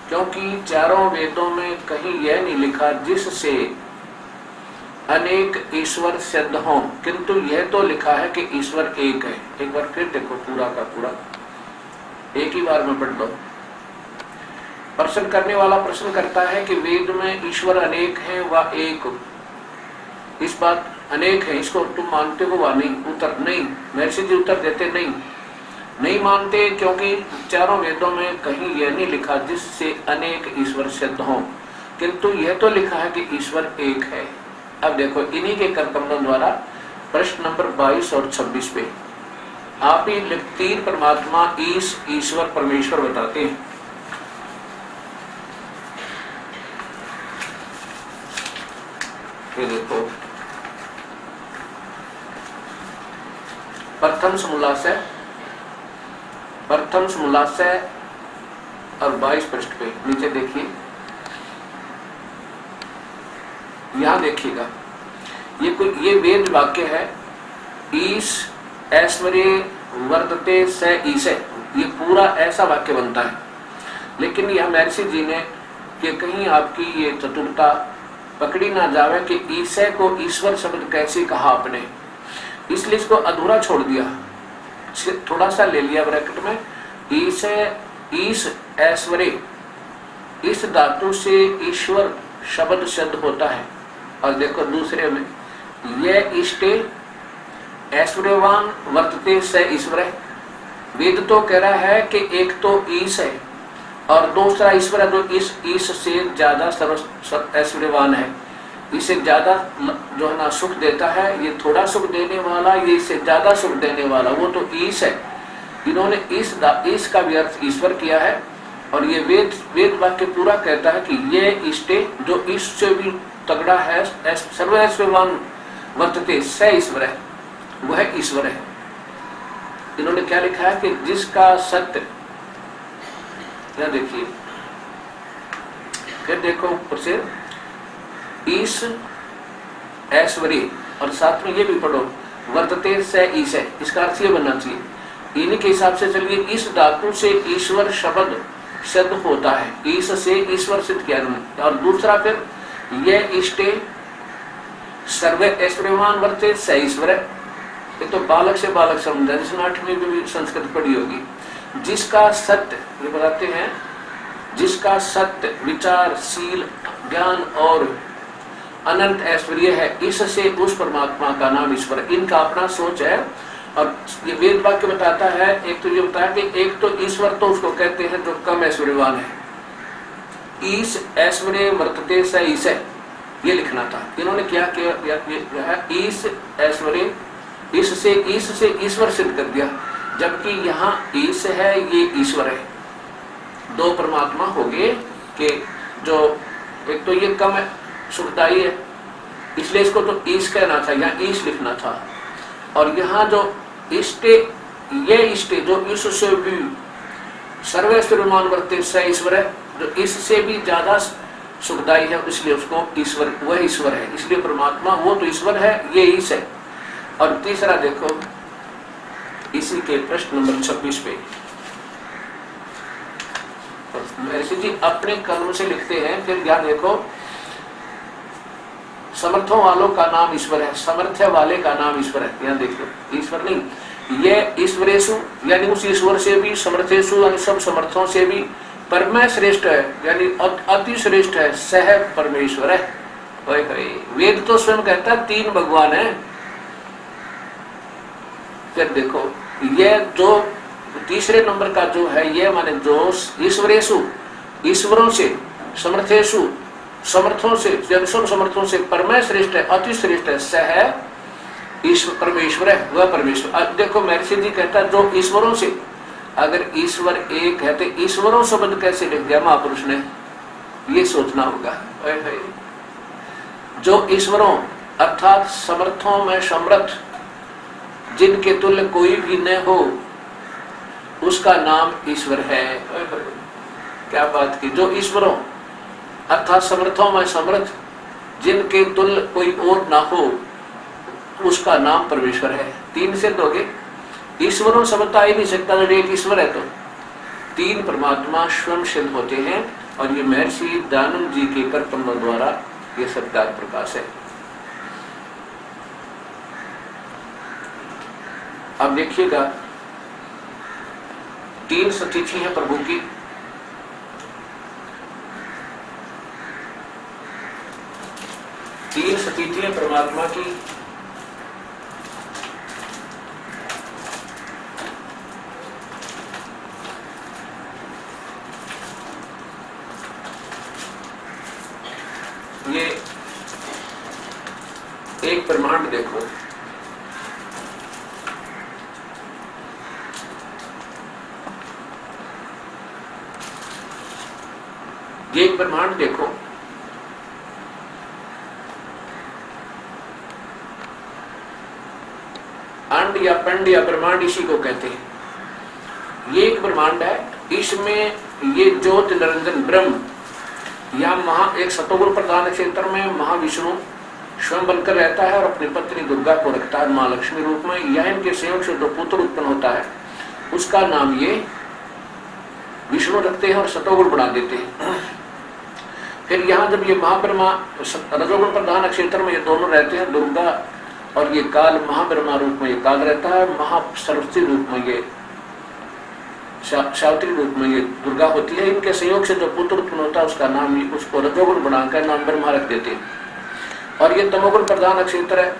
क्योंकि चारों वेदों में कहीं यह नहीं लिखा जिससे अनेक ईश्वर सिद्ध हों, किंतु यह तो लिखा है कि ईश्वर एक है। एक बार फिर देखो, पूरा का पूरा एक ही बार में पढ़ दो। प्रश्न करने वाला प्रश्न करता है कि वेद में ईश्वर अनेक है व एक, इस बात अनेक है, इसको तुम मानते हो वा नहीं? उत्तर, नहीं। महर्षि जी उत्तर देते, नहीं मानते, क्योंकि चारों वेदों में कहीं यह नहीं लिखा जिससे अनेक ईश्वर सिद्ध हों, किंतु यह तो लिखा है कि ईश्वर एक है। अब देखो, इन्हीं के करकमलों द्वारा प्रश्न नंबर 22 और 26 पे आप ही तीन परमात्मा ईश्वर परमेश्वर बताते हैं। ये देखो, प्रथम समूलाशय और 22 पृष्ठ पे नीचे देखिए, यहां देखिएगा, ये वेद वाक्य है, ईश ऐश्वर्य वर्तते स ईश, ये पूरा ऐसा वाक्य बनता है। लेकिन यह महर्षि जी ने कि कहीं आपकी ये चतुरता पकड़ी ना जावे कि ईशे को ईश्वर शब्द कैसे कहा आपने, इसलिए इसको अधूरा छोड़ दिया, थोड़ा सा ले लिया ब्रैकेट में, ईश ऐश्वर्य, इस धातु से ईश्वर शब्द सिद्ध होता है। और देखो दूसरे में, यह इष्टे ऐश्वर्यवान वर्तते स ईश्वर है। वेद तो कह रहा है कि एक तो ईश है और दूसरा ईश्वर है, जो इस ईश से ज्यादा ऐश्वर्यवान है, इसे ज्यादा जो है ना सुख देता है। ये थोड़ा सुख देने वाला, ये इससे ज्यादा सुख देने वाला, वो तो ईश है। इन्होंने ईश का भी अर्थ ईश्वर किया है। और ये वेद वाक्य पूरा कहता है कि ये इष्टे, जो ईश से भी तगड़ा है, सर्वैश्वर्यवान वर्तते स ईश्वर है, वह ईश्वर है। इन्होंने क्या लिखा है कि जिसका सत्य, क्या देखिए, फिर देखो ऊपर से ईश ऐश्वर्य, और साथ में ये भी पढ़ो वर्तते स ईश है। इसका अर्थ ये बनना चाहिए। इन्हीं के हिसाब से चलिए, इस धातु से ईश्वर शब्द सिद्ध होता है, ईश से ईश्वर सिद्ध किया उन्होंने। और दूसरा फिर यह इष्टे सर्वे ऐश्वर्यवान वर्ते स ईश्वर है। ये तो बालक से बालक समझा, जिसने 8वीं में भी संस्कृत पढ़ी होगी। जिसका सत्य, ये बताते हैं, जिसका सत्य विचार शील ज्ञान और अनंत ऐश्वर्य है, इससे उस परमात्मा का नाम ईश्वर है। इनका अपना सोच है। और ये वेद वाक्य बताता है, एक तो ये बताया कि एक तो ईश्वर तो उसको कहते हैं जो कम ऐश्वर्यवान है। ईश ऐश्वर्य वर्तते स ईश है, ये लिखना था। इन्होंने क्या किया, ईश ऐश्वर्य, इससे ईश से ईश्वर सिद्ध कर दिया, जबकि यहाँ ईश है, ये ईश्वर है। दो परमात्मा हो गए कि जो एक तो ये कम सुखदायी है, इसलिए इसको तो ईश कहना था, यहाँ ईश लिखना था। और यहाँ जो इष्टे, ये इष्टे जो इससे भी सर्वैश्वर्यवान वर्ते स ईश्वर है, जो इससे भी ज्यादा सुखदायी है, इसलिए उसको ईश्वर, वह ईश्वर है। इसलिए परमात्मा वो तो ईश्वर है, ये ईश है। और तीसरा देखो इसी के प्रश्न नंबर 26 पे महर्षि जी अपने कलम से लिखते हैं। फिर यहाँ देखो, समर्थों वालों का नाम ईश्वर है, समर्थ्य वाले का नाम ईश्वर है। यहाँ देखो, ईश्वर नहीं, ये ईश्वरेशु यानी उस ईश्वर से भी, समर्थेशु यानी सब समर्थों से भी, परम श्रेष्ठ है यानी अति श्रेष्ठ है, सह परमेश्वर है। वेद तो स्वयं कहता है 3 भगवान है। फिर देखो, ये जो तीसरे नंबर का जो है, ये माने जो ईश्वरेशु ईश्वरों से, समर्थेशु समर्थों से, जब सब समर्थों से, परम श्रेष्ठ है, अति श्रेष्ठ है, सह ईश्वर परमेश्वर है, वह परमेश्वर। अब देखो महर्षि जी कहता है जो ईश्वरों से, अगर ईश्वर एक है तो ईश्वरों शब्द कैसे लिख दिया महापुरुष ने, ये सोचना होगा। जो ईश्वरों अर्थात समर्थों में समर्थ, जिनके तुल्य कोई भी न हो, उसका नाम ईश्वर है। क्या बात की, जो ईश्वरों अर्थात समर्थों में समर्थ, जिनके तुल्य कोई और ना हो, उसका नाम परमेश्वर है। 3 से दोगे, ईश्वरों शब्द आ ही नहीं सकता जब एक ईश्वर है तो। 3 परमात्मा स्वयं सिद्ध होते हैं। और ये महर्षि दयानंद जी के कर कमलों द्वारा ये सत्यार्थ प्रकाश है। अब देखिएगा, 3 सतिथि है प्रभु की। तीन सतिथि है परमात्मा की। ये एक ब्रह्मांड देखो, ये एक ब्रह्मांड देखो, अंड या पिंड या ब्रह्मांड इसी को कहते हैं। ये एक ब्रह्मांड है, इसमें ये ज्योत निरंजन ब्रह्म या एक सतोगुण प्रधान क्षेत्र में महाविष्णु स्वयं बनकर रहता है और अपनी पत्नी दुर्गा को रखता है मां लक्ष्मी रूप में। यह इनके संयोग से जो पुत्र उत्पन्न होता है उसका नाम ये विष्णु रखते हैं और सतोगुण बना देते हैं। फिर यहाँ जब ये महाब्रह्मा रजोगुण प्रधान क्षेत्र में ये दोनों रहते हैं, दुर्गा और ये काल, महाब्रह्मा रूप में ये काल रहता है, महा सरस्वती रूप में ये सावित्री रूप में ये दुर्गा होती है। इनके संयोग से जो पुत्र उत्पन्न होता है उसका नाम, उसको रजोगुण बनाकर नाम ब्रह्मा रख देते हैं। और ये तमोगुण प्रधान नक्षत्र है,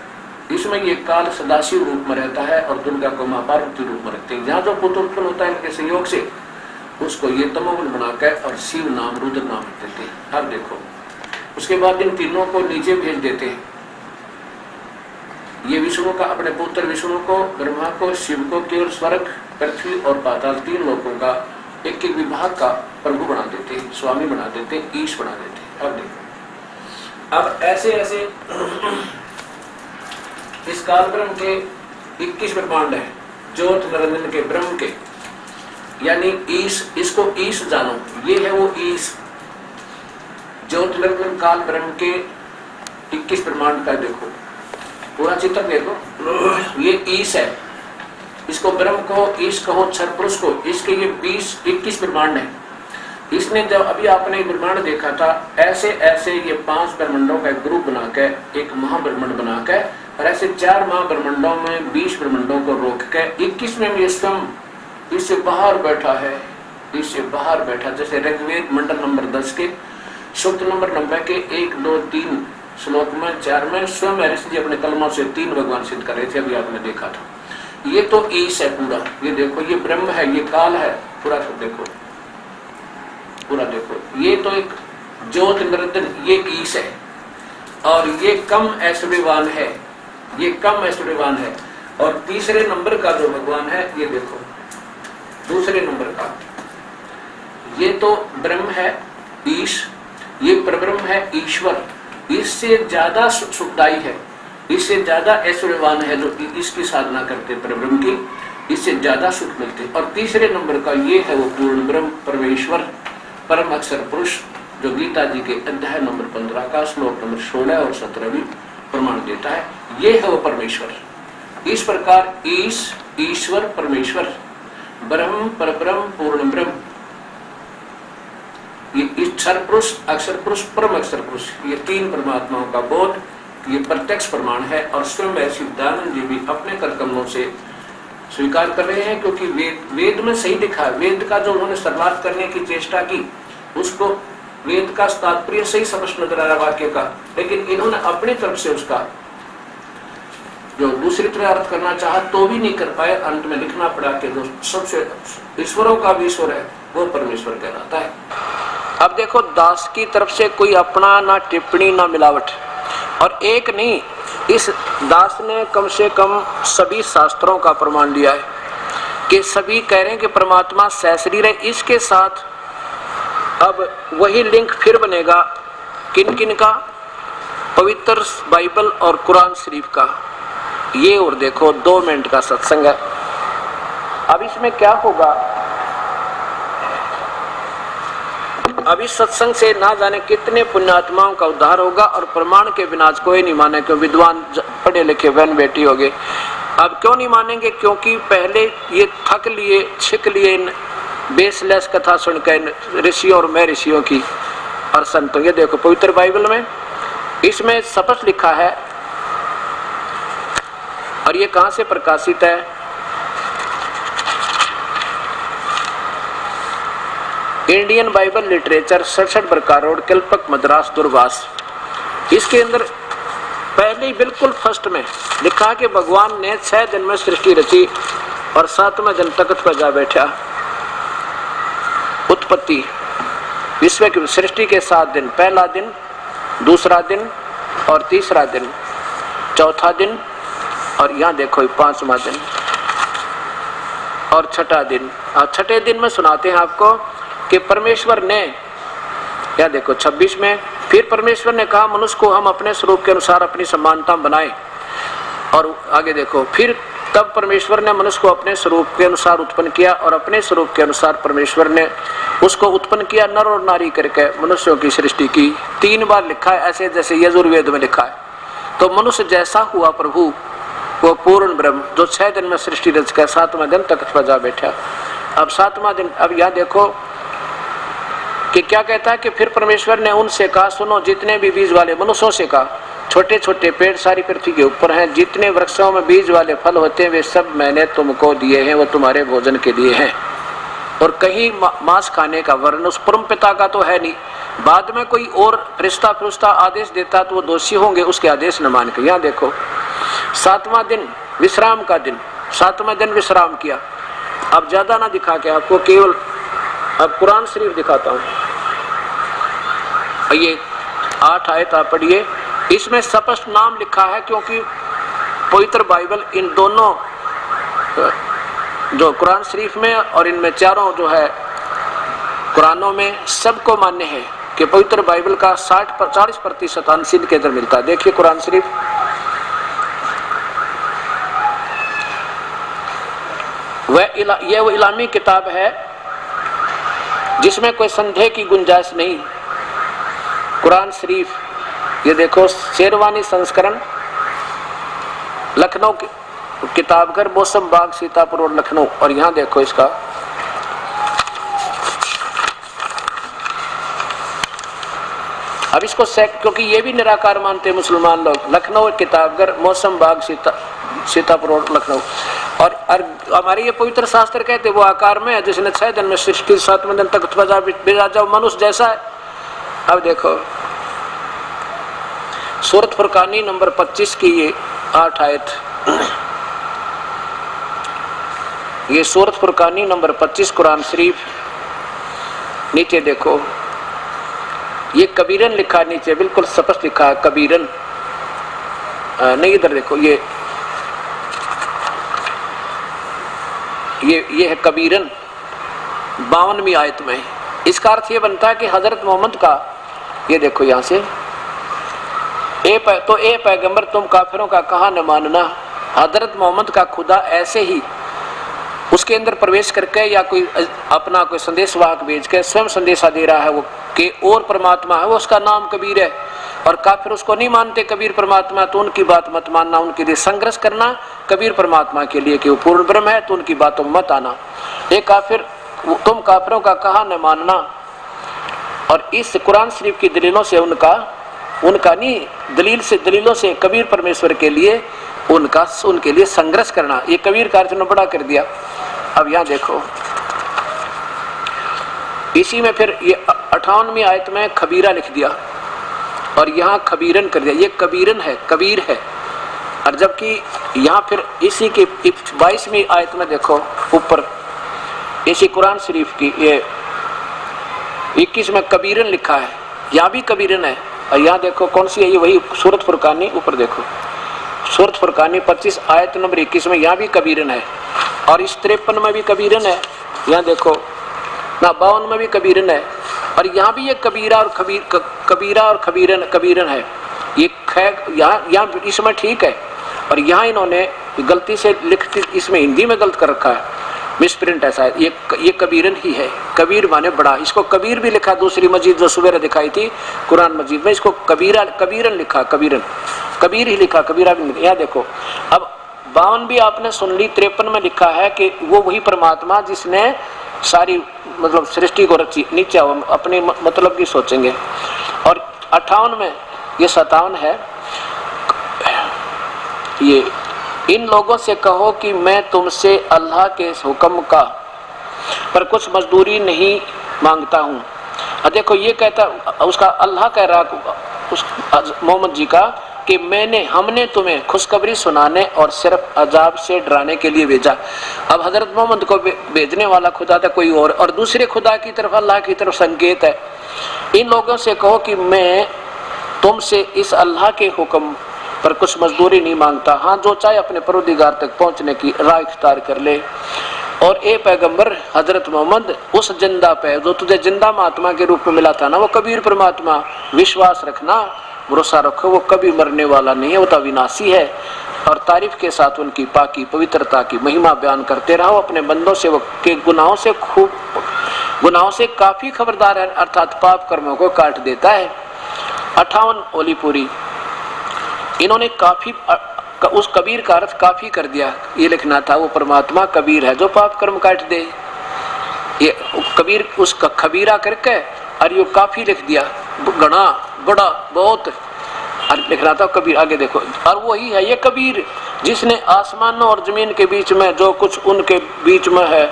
इसमें ये काल सदाशिव रूप में रहता है और दुर्गा को मां पार्वती रूप में रखते हैं। जहाँ जो पुत्र उत्पन्न होता है इनके संयोग से उसको ये तमोगुण बनाकर और शिव नाम रुद्र नाम देते हैं। अब देखो उसके बाद इन तीनों को नीचे भेज देते हैं। ये विष्णु का, अपने पुत्र विष्णु को, ब्रह्मा को, शिव को केवल स्वर्ग, पृथ्वी और पाताल तीन लोगों का एक एक विभाग का प्रभु बना देते हैं, स्वामी बना देते हैं, ईश बना देते हैं। अब देखो, अब ऐसे ऐसे इस काल ब्रह्म के 21 ब्रह्मांड है, ज्योत निरंजन के ब्रह्म के, यानी ईश, इसको ईश जानो, ये है वो ईश। ज्योत निरंजन काल ब्रह्म के 21 ब्रह्मांड का देखो, पूरा चित्र देखो, ये ईश है, इसको ब्रह्म कहो, ईश कहो, क्षर पुरुष को, इसके ये 21 ब्रह्मांड है। इसने जब अभी आपने ब्रह्मांड देखा था, ऐसे ऐसे ये 5 ब्रह्मांडों का एक ग्रुप बनाकर एक महाब्रह्मांड बनाकर, और ऐसे 4 महाब्रह्मांडों में 20 ब्रह्मांडों को रोक के 21वें में स्वयं इससे बाहर बैठा है, इससे बाहर बैठा। जैसे ऋग्वेद मंडल नंबर 10 के सूक्त नंबर 90 के 1, 2, 3 श्लोक में 4 में स्वयं ऋषि जी अपने कलमों से 3 भगवान सिद्ध कर रहे थे, अभी आपने देखा था। ये तो ईश है पूरा, ये देखो, ये ब्रह्म है, ये काल है, पूरा देखो, पूरा देखो, ये तो एक ज्योत निरंजन, ये ईश है। और ये कम ऐश्वर्यवान है, ये कम ऐश्वर्यवान है। और तीसरे नंबर का जो भगवान है, ये देखो दूसरे नंबर का, ये तो ब्रह्म है ईश, ये परब्रह्म है ईश्वर। इससे ज्यादा सुखदायी है, इससे ज्यादा ऐश्वर्यवान है जो इसकी साधना करते परब्रह्म की, इससे ज्यादा सुख मिलते। और तीसरे नंबर का ये है वो पूर्ण ब्रह्म परमेश्वर, परम अक्षर पुरुष, जो गीता जी के अध्याय नंबर 15 का श्लोक नंबर 16 और 17 भी प्रमाण देता है। ये है वो परमेश्वर। इस प्रकार ईश, ईश्वर, परमेश्वर, ब्रह्म, परब्रह्म, पूर्ण ब्रह्म, ये अक्षर पुरुष, अक्षर पुरुष, परम अक्षर पुरुष, ये 3 परमात्माओं का बोध, ये प्रत्यक्ष प्रमाण है। और स्वयं ऐसी दयानंद जी भी अपने करकमलों से स्वीकार कर रहे हैं, क्योंकि वेद में सही लिखा है। वेद का जो उन्होंने सर्वार्थ करने की चेष्टा की, उसको वेद का तात्पर्य सही समझ नजर आ रहा वाक्य का, लेकिन इन्होंने अपनी तरफ से उसका जो दूसरी तरह अर्थ करना चाहा तो भी नहीं कर पाए। अंत में लिखना पड़ा कि जो सबसे ईश्वरों का भी ईश्वर है वो परमेश्वर कहलाता है। अब देखो, दास की तरफ से कोई अपना ना टिप्पणी ना मिलावट, और एक नहीं, इस दास ने कम से कम सभी शास्त्रों का प्रमाण लिया है कि सभी कह रहे हैं कि परमात्मा सशरीर है। इसके साथ अब वही लिंक फिर बनेगा किन किन का, पवित्र बाइबल और कुरान शरीफ का। ये और देखो 2 मिनट का सत्संग है। अब इसमें क्या होगा, अब इस सत्संग से ना जाने कितने पुण्यात्माओं का उद्धार होगा, और प्रमाण के बिना कोई नहीं माने, क्यों विद्वान पढ़े लिखे बहन बेटी हो गए। अब क्यों नहीं मानेंगे, क्योंकि पहले ये थक लिए, छिक लिए इन बेसलेस कथा सुनकर ऋषियों और मैं ऋषियों की और संतों। ये देखो पवित्र बाइबल में इसमें स्पष्ट लिखा है, और ये कहां से प्रकाशित है, इंडियन बाइबल लिटरेचर 67 बरका रोड, कल्पक, मद्रास, दूरभाष। इसके अंदर पहले ही बिल्कुल फर्स्ट में लिखा कि भगवान ने 6 दिन में सृष्टि रची और 7वें दिन तख्त पर जा बैठा। उत्पत्ति, विश्व की सृष्टि के 7 दिन, पहला दिन, दूसरा दिन और तीसरा दिन, चौथा दिन, और यहाँ देखो 5वां दिन और 6ठा दिन। और 6ठे दिन में सुनाते हैं आपको कि परमेश्वर ने, या देखो 26 में, फिर परमेश्वर ने कहा मनुष्य को हम अपने स्वरूप के अनुसार अपनी समानता बनाए। और आगे देखो, फिर तब परमेश्वर ने मनुष्य को अपने स्वरूप के अनुसार उत्पन्न किया, और अपने स्वरूप के अनुसार परमेश्वर ने उसको उत्पन्न किया, नर और नारी करके मनुष्यों की सृष्टि की। 3 बार लिखा है, ऐसे जैसे यजुर्वेद में लिखा है। तो मनुष्य जैसा हुआ प्रभु, वो पूर्ण ब्रह्म जो 6 दिन में सृष्टि रच कर 7वें दिन तख्त पर जा बैठा। अब 7वां दिन, अब यहाँ देखो कि क्या कहता है कि फिर परमेश्वर ने उनसे कहा, सुनो, जितने भी बीज वाले मनुष्यों से कहा, छोटे छोटे पेड़ सारी पृथ्वी के ऊपर हैं, जितने वृक्षों में बीज वाले फल होते हैं वे सब मैंने तुमको दिए हैं, वो तुम्हारे भोजन के लिए हैं। और कहीं मांस खाने का वर्ण उस परम पिता का तो है नहीं। बाद में कोई और रिश्ता फिरिश्ता आदेश देता तो वो दोषी होंगे, उसके आदेश न मान के। यहाँ देखो 7वां दिन विश्राम का दिन, 7वां दिन विश्राम किया। अब ज्यादा ना दिखा के आपको केवल अब कुरान शरीफ दिखाता हूँ। ये 8 आयत आप पढ़िए, इसमें स्पष्ट नाम लिखा है क्योंकि पवित्र बाइबल इन दोनों जो कुरान शरीफ में और इनमें चारों जो है कुरानों में सबको मान्य है कि पवित्र बाइबल का 40% अंश के अंदर मिलता है। देखिए कुरान शरीफ, यह वो इलामी किताब है जिसमें कोई संदेह की गुंजाइश नहीं। कुरान शरीफ ये देखो, शेरवानी संस्करण, लखनऊ किताबघर, मौसम बाग, सीतापुर और लखनऊ। और यहाँ देखो इसका अब इसको क्योंकि ये भी निराकार मानते हैं मुसलमान लोग, लखनऊ किताबघर, मौसम बाग, सीतापुर और लखनऊ। और हमारे ये पवित्र शास्त्र कहते वो आकार में है जिसने 6 दिन में सृष्टि, 7वें दिन तक भेजा जाओ, मनुष्य जैसा है। अब देखो सूरत फुरकानी नंबर 25 की ये 8 आयत, ये सूरत फुरकानी नंबर 25 कुरान शरीफ, नीचे देखो ये कबीरन लिखा है, नीचे बिल्कुल स्पष्ट लिखा है कबीरन, नहीं इधर देखो ये है कबीरन 52वीं आयत में। इसका अर्थ ये बनता है कि हजरत मोहम्मद का, ये देखो यहाँ से, ए पैगंबर तुम काफिरों का कहा न मानना। हजरत मोहम्मद का खुदा ऐसे ही उसके अंदर प्रवेश करके या कोई अपना कोई संदेशवाहक भेज के स्वयं संदेशा दे रहा है वो कि और परमात्मा है, वो उसका नाम कबीर है। और काफिर उसको नहीं मानते कबीर परमात्मा, तो उनकी बात मत मानना, उनके लिए संघर्ष करना कबीर परमात्मा के लिए कि वो पूर्ण ब्रह्म है, तो उनकी बातों में मत आना। ये काफिर, तुम काफिरों का कहा न मानना। और इस कुरान शरीफ की दलीलों से उनका नहीं, दलीलों से कबीर परमेश्वर के लिए उनके लिए संघर्ष करना, ये कबीर का अर्थ ने बड़ा कर दिया। अब यहाँ देखो इसी में फिर ये 58वीं आयत में खबीरा लिख दिया और यहाँ खबीरन कर दिया, ये कबीरन है, कबीर है। और जबकि यहाँ फिर इसी की 22वीं आयत में देखो ऊपर, इसी कुरान शरीफ की ये 21 में कबीरन लिखा है, यहाँ भी कबीरन है। और यहाँ देखो कौन सी है, ये वही सूरत फुरकानी, ऊपर देखो सूरत फुरकानी 25 आयत नंबर 21 में यहाँ भी कबीरन है। और इस 53 में भी कबीरन है, यहाँ देखो ना 52 में भी कबीरन है। और यहाँ भी ये कबीरा और कबीरन है। ये यहाँ इसमें ठीक है, और यहाँ इन्होंने गलती से लिखती, इसमें हिंदी में गलत कर रखा है, मिसप्रिंट ऐसा है। ये कबीरन ही है, कबीर माने बड़ा। इसको कबीर भी लिखा, दूसरी मस्जिद जो सुबह दिखाई थी कुरान मस्जिद में, इसको कबीरन लिखा, कबीर ही लिखा, कबीरा भी लिखा। यहाँ देखो अब 52 भी आपने सुन ली, 53 में लिखा है कि वो वही परमात्मा जिसने सारी मतलब सृष्टि को रची। नीचे अपने मतलब की सोचेंगे। और 58 में ये 57 है, ये इन लोगों से कहो कि मैं तुमसे अल्लाह के हुक्म का पर कुछ मजदूरी नहीं मांगता हूँ। और देखो ये कहता, उसका अल्लाह कह रहा उस मोहम्मद जी का कि हमने तुम्हें खुशखबरी सुनाने और सिर्फ अजाब से डराने के लिए भेजा। अब हजरत मोहम्मद को भेजने वाला खुदा था कोई और दूसरे खुदा की तरफ, अल्लाह की तरफ संकेत है। इन लोगों से कहो कि मैं तुमसे इस अल्लाह के हुक्म पर कुछ मजदूरी नहीं मांगता, हाँ जो चाहे अपने परवरदिगार तक पहुंचने की राह इख्तियार कर ले। और ए पैगंबर हजरत मोहम्मद, उस जिंदा पे जो तुझे जिंदा महात्मा के रूप में मिला था ना, वो कबीर परमात्मा, विश्वास रखना, भरोसा रखो, वो कभी मरने वाला नहीं है, वो तो अविनाशी है। और तारीफ के साथ उनकी पाकी पवित्रता की महिमा बयान करते रहो। अपने बंदों से वो के गुनाहों से काफी खबरदार है, अर्थात पाप कर्मों को काट देता है। 58 ओली पूरी, इन्होंने काफी उस कबीर का अर्थ काफी कर दिया। ये लिखना था वो परमात्मा कबीर है जो पाप कर्म काट दे, ये कबीर उसका खबीरा करके और ये काफी लिख दिया, घना बड़ा बहुत। और लिख रहा था कबीर, आगे देखो, और वही है ये कबीर जिसने आसमानों और जमीन के बीच में जो कुछ उनके बीच में है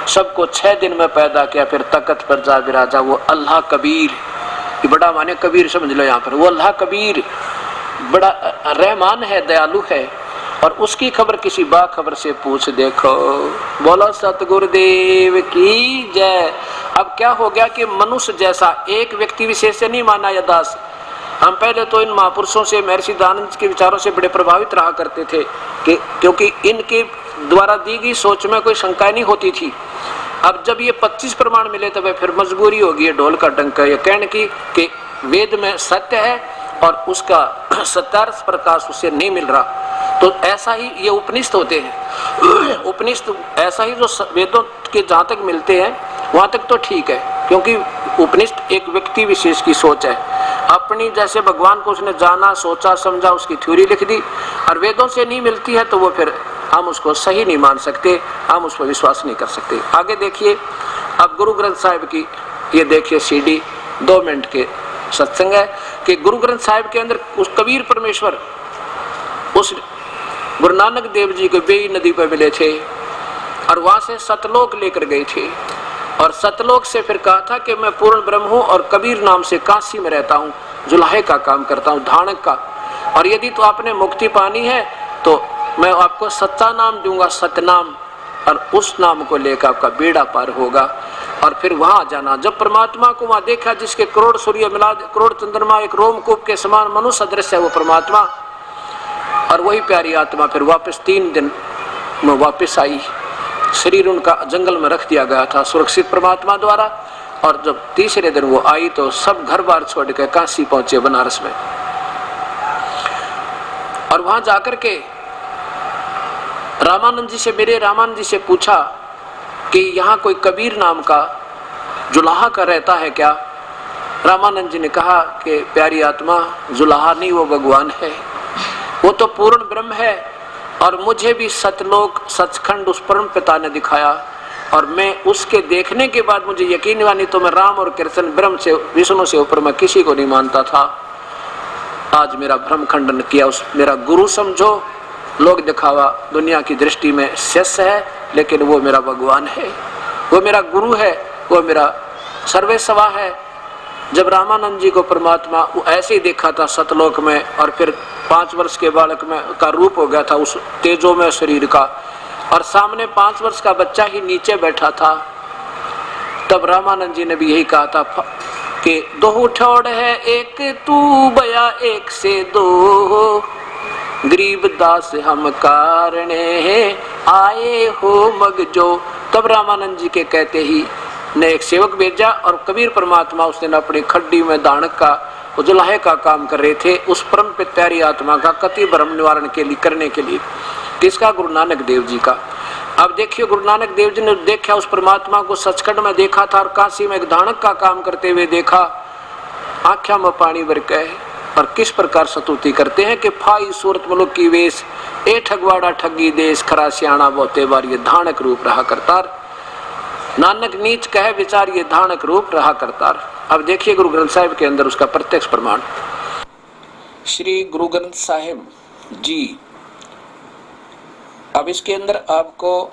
सबको 6 दिन में पैदा किया, फिर तख्त पर जा विराजा, वो अल्लाह कबीर। ये बड़ा माने कबीर समझ लो यहाँ पर, वो अल्लाह कबीर बड़ा रहमान है, दयालु है। और उसकी खबर किसी बाखबर से पूछ देखो। बोलो सतगुरुदेव की जय। अब क्या हो गया कि मनुष्य जैसा एक व्यक्ति विशेष से नहीं माना यह दास। हम पहले तो इन महापुरुषों से, महर्षि दयानंद के विचारों से बड़े प्रभावित रहा करते थे क्योंकि इनके द्वारा दी गई सोच में कोई शंका नहीं होती थी। अब जब ये 25 प्रमाण मिले तब फिर मजबूरी होगी ढोल का डंका ये कहने की कि वेद में सत्य है और उसका सत्यार्थ प्रकाश उससे नहीं मिल रहा। तो ऐसा ही ये उपनिषद होते हैं। उपनिषद ऐसा ही जो वेदों के जहाँ तक मिलते हैं वहाँ तक तो ठीक है, क्योंकि उपनिषद एक व्यक्ति विशेष की सोच है। अपनी जैसे भगवान को उसने जाना, सोचा, समझा, उसकी थ्योरी लिख दी। और वेदों से नहीं मिलती है तो वो फिर हम उसको सही नहीं मान सकते, हम उस पर विश्वास नहीं कर सकते। आगे देखिए, अब गुरु ग्रंथ साहिब की ये देखिए CD 2 मिनट के सत्संग है कि गुरु ग्रंथ साहिब के अंदर उस कबीर परमेश्वर उस गुरु नानक देव जी को बेई नदी पर मिले थे और वहां से सतलोक लेकर गए थे। और सतलोक से फिर कहा था कि मैं पूर्ण ब्रह्म हूँ और कबीर नाम से काशी में रहता हूँ, जुलाहे का काम करता हूँ, धानक का। और यदि तो आपने मुक्ति पानी है तो मैं आपको सच्चा नाम दूंगा, सतनाम, और उस नाम को लेकर आपका बेड़ा पार होगा। और फिर वहां जाना, जब परमात्मा को वहां देखा जिसके करोड़ सूर्य मिला, करोड़ चंद्रमा एक रोमकूप के समान मनुष्य सदृश है वो परमात्मा। और वही प्यारी आत्मा फिर वापस 3 दिन में वापस आई। शरीर उनका जंगल में रख दिया गया था सुरक्षित परमात्मा द्वारा। और जब तीसरे दिन वो आई तो सब घर बार छोड़ के काशी पहुंचे, बनारस में। और वहां जाकर के रामानंद जी से पूछा कि यहाँ कोई कबीर नाम का जुलाहा का रहता है क्या? रामानंद जी ने कहा कि प्यारी आत्मा, जुलाहा नहीं, वो भगवान है, वो तो पूर्ण ब्रह्म है। और मुझे भी सतलोक सचखंड उस परम पिता ने दिखाया और मैं उसके देखने के बाद मुझे यकीन हुआ, नहीं तो मैं राम और कृष्ण ब्रह्म से, विष्णु से ऊपर मैं किसी को नहीं मानता था। आज मेरा भ्रम खंडन किया। उस मेरा गुरु समझो, लोग दिखावा दुनिया की दृष्टि में शिष्य है, लेकिन वो मेरा भगवान है, वो मेरा गुरु है, वो मेरा सर्वेसवा है। जब रामानंद जी को परमात्मा वो ऐसे ही देखा था सतलोक में, और फिर 5 वर्ष के बालक में का रूप हो गया था उस तेजो में शरीर का, और सामने 5 वर्ष का बच्चा ही नीचे बैठा था, तब रामानंद जी ने भी यही कहा था कि 2 ठोड़ है एक तू बया एक से 2, गरीब दास हम कारणे आए हो मगजो। तब रामानंद जी के कहते ही ने एक सेवक भेजा और कबीर परमात्मा उस दिन अपनी खड्डी में दानक का जुलाहे का काम कर रहे थे, उस परम प्यारी आत्मा का कति भ्रम निवारण के लिए करने के लिए। किसका? गुरु नानक देव जी का। अब देखिए, गुरु नानक देव जी ने देखा उस परमात्मा को सचखंड में देखा था और काशी में एक दानक का काम करते हुए देखा। आँखों में पानी भर के और किस प्रकार स्तुति करते हैं कि फाई सूरत मुलुक की वेश, ए ठगवाड़ा ठगी देश, खरा सियाणा बहुते बार ये धानक रूप रहा करतार। नानक नीच कहे विचार ये धानक रूप रहा करतार। अब देखिए गुरु ग्रंथ साहिब के अंदर उसका प्रत्यक्ष प्रमाण। श्री गुरु ग्रंथ साहिब जी, अब इसके अंदर आपको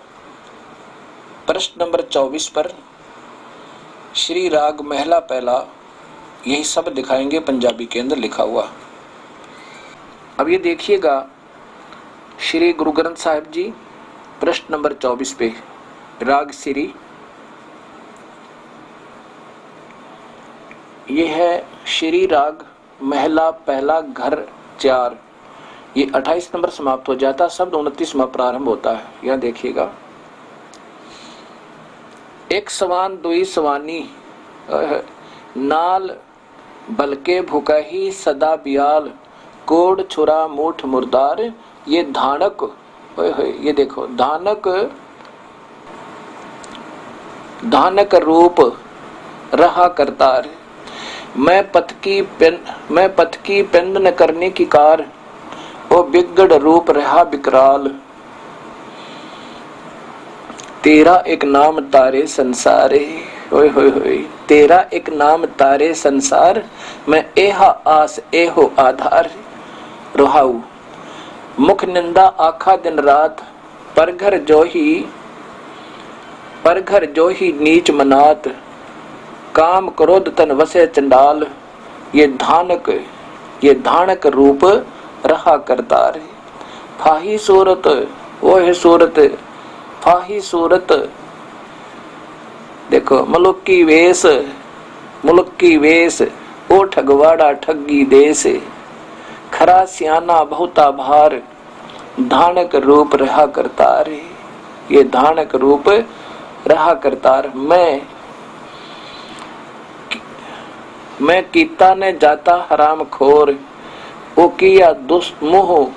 प्रश्न नंबर 24 पर श्री राग महला पहला यही सब दिखाएंगे, पंजाबी के अंदर लिखा हुआ। अब ये देखिएगा, श्री गुरु ग्रंथ साहिब जी प्रश्न नंबर 24 पे राग श्री, ये है श्री राग महला पहला घर 4। ये 28 नंबर समाप्त हो जाता, शब्द 29 में प्रारंभ होता है। यहाँ देखिएगा, एक सवान दुई सवानी नाल बलके भुकही सदा बियाल, कोड छुरा मूठ मुर्दार ये धानक। ये देखो, धानक रूप रहा करतार, मैं पथ की पेंद न करने की कार, ओ बिगड़ रूप रहा बिकराल, तेरा एक नाम तारे संसारे, होय होय होय, तेरा एक नाम तारे संसार, मैं एहा आस एहो आधार, रोहाऊ मुख निंदा आखा दिन रात, पर घर जो ही नीच मनात, काम क्रोध तन वसे चंडाल, ये धानक रूप रहा करतार। फाही सूरत ओह सूरत, फाही सूरत, देखो मुल्क की वेश, ओ ठगवाड़ा ठगी देश, खरा सियाना बहुता भार, धानक रूप रहा करतार। ये धानक रूप रहा करतार। मैं कीता ने जाता हराम खोर, ओ किया दुष्ट मुह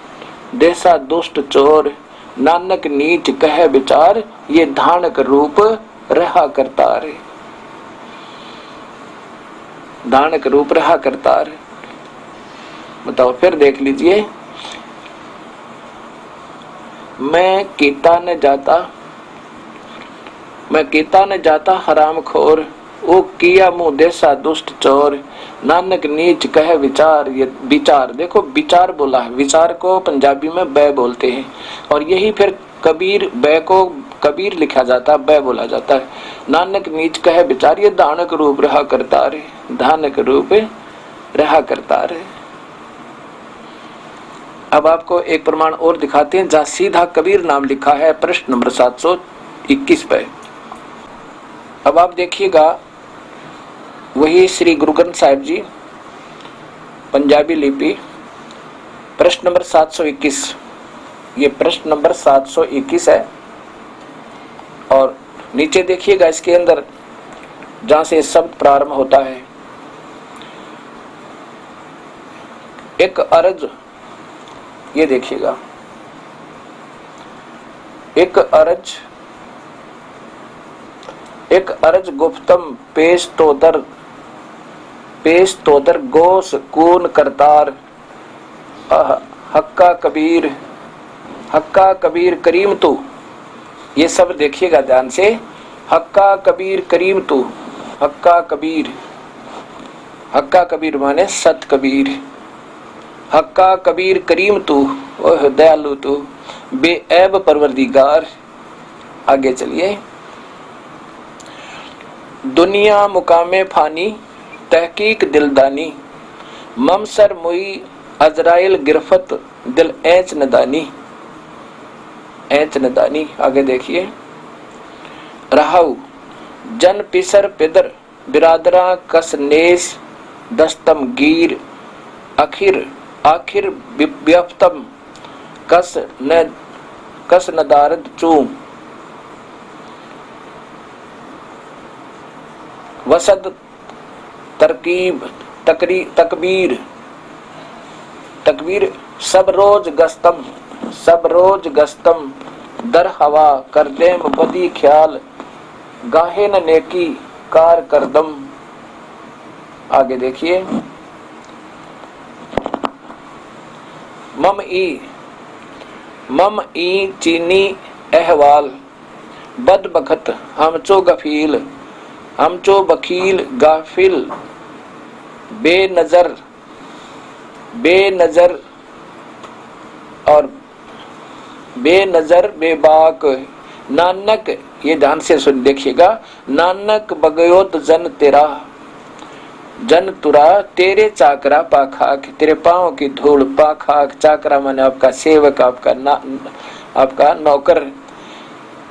देसा दुष्ट चोर, नानक नीच कह विचार, ये धानक रूप रहा करतार। धानक रूप रहा करतार। बताओ फिर देख लीजिए। मैं कीता न जाता हराम खोर, ओ किया मुंह देसा दुष्ट चोर, नानक नीच कह विचार। ये विचार देखो, विचार बोला है। विचार को पंजाबी में बै बोलते हैं, और यही फिर कबीर, बै को कबीर लिखा जाता है, बै बोला जाता है। नानक नीच कह विचार, ये धानक रूप रहा करतार। धानक रूप रहा करतार। अब आपको एक प्रमाण और दिखाते हैं, जहां सीधा कबीर नाम लिखा है प्रश्न नंबर 721 पे। अब आप देखिएगा, वही श्री गुरु ग्रंथ साहिब जी, पंजाबी लिपि, प्रश्न नंबर 721। ये प्रश्न नंबर 721 है। और नीचे देखिएगा, इसके अंदर जहां से शब्द प्रारंभ होता है, एक अर्ज, ये देखिएगा, एक अर्ज गुप्तम पेश तो दर गोस कून करतार, हक्का कबीर करीम तू। ये सब देखिएगा ध्यान से, हक्का कबीर करीम तू। हक्का कबीर माने सत कबीर। हक्का कबीर करीम तू, ओह दयालु तू, बेऐब परवरदिगार। आगे चलिए। दुनिया मुकामे फानी, तहकीक दिलदानी, ममसर मुई अजराइल गिरफत, दिल ऐच नदानी। आगे देखिए। रहाऊ जन पिसर पिदर, बिरादरा कस नेस, दस्तम गीर, आखिर व्यफ्तम कस नदारद चूम, वसद तरकीब तकबीर सब रोज गस्तम, दर हवा कर देम बदी ख्याल, गाहे न नेकी कार करदम। आगे देखिए। मम ई चीनी अहवाल, बद बखत हमचो गफील, हमचो बखील गाफिल, बेनजर बेबाक, नानक, ये ध्यान से सुन देखिएगा, नानक बगयोत जन तुरा, तेरे चाकरा पाखाक, तेरे पांव की धूल, पाखाक, चाकरा माने आपका सेवक, आपका नौकर।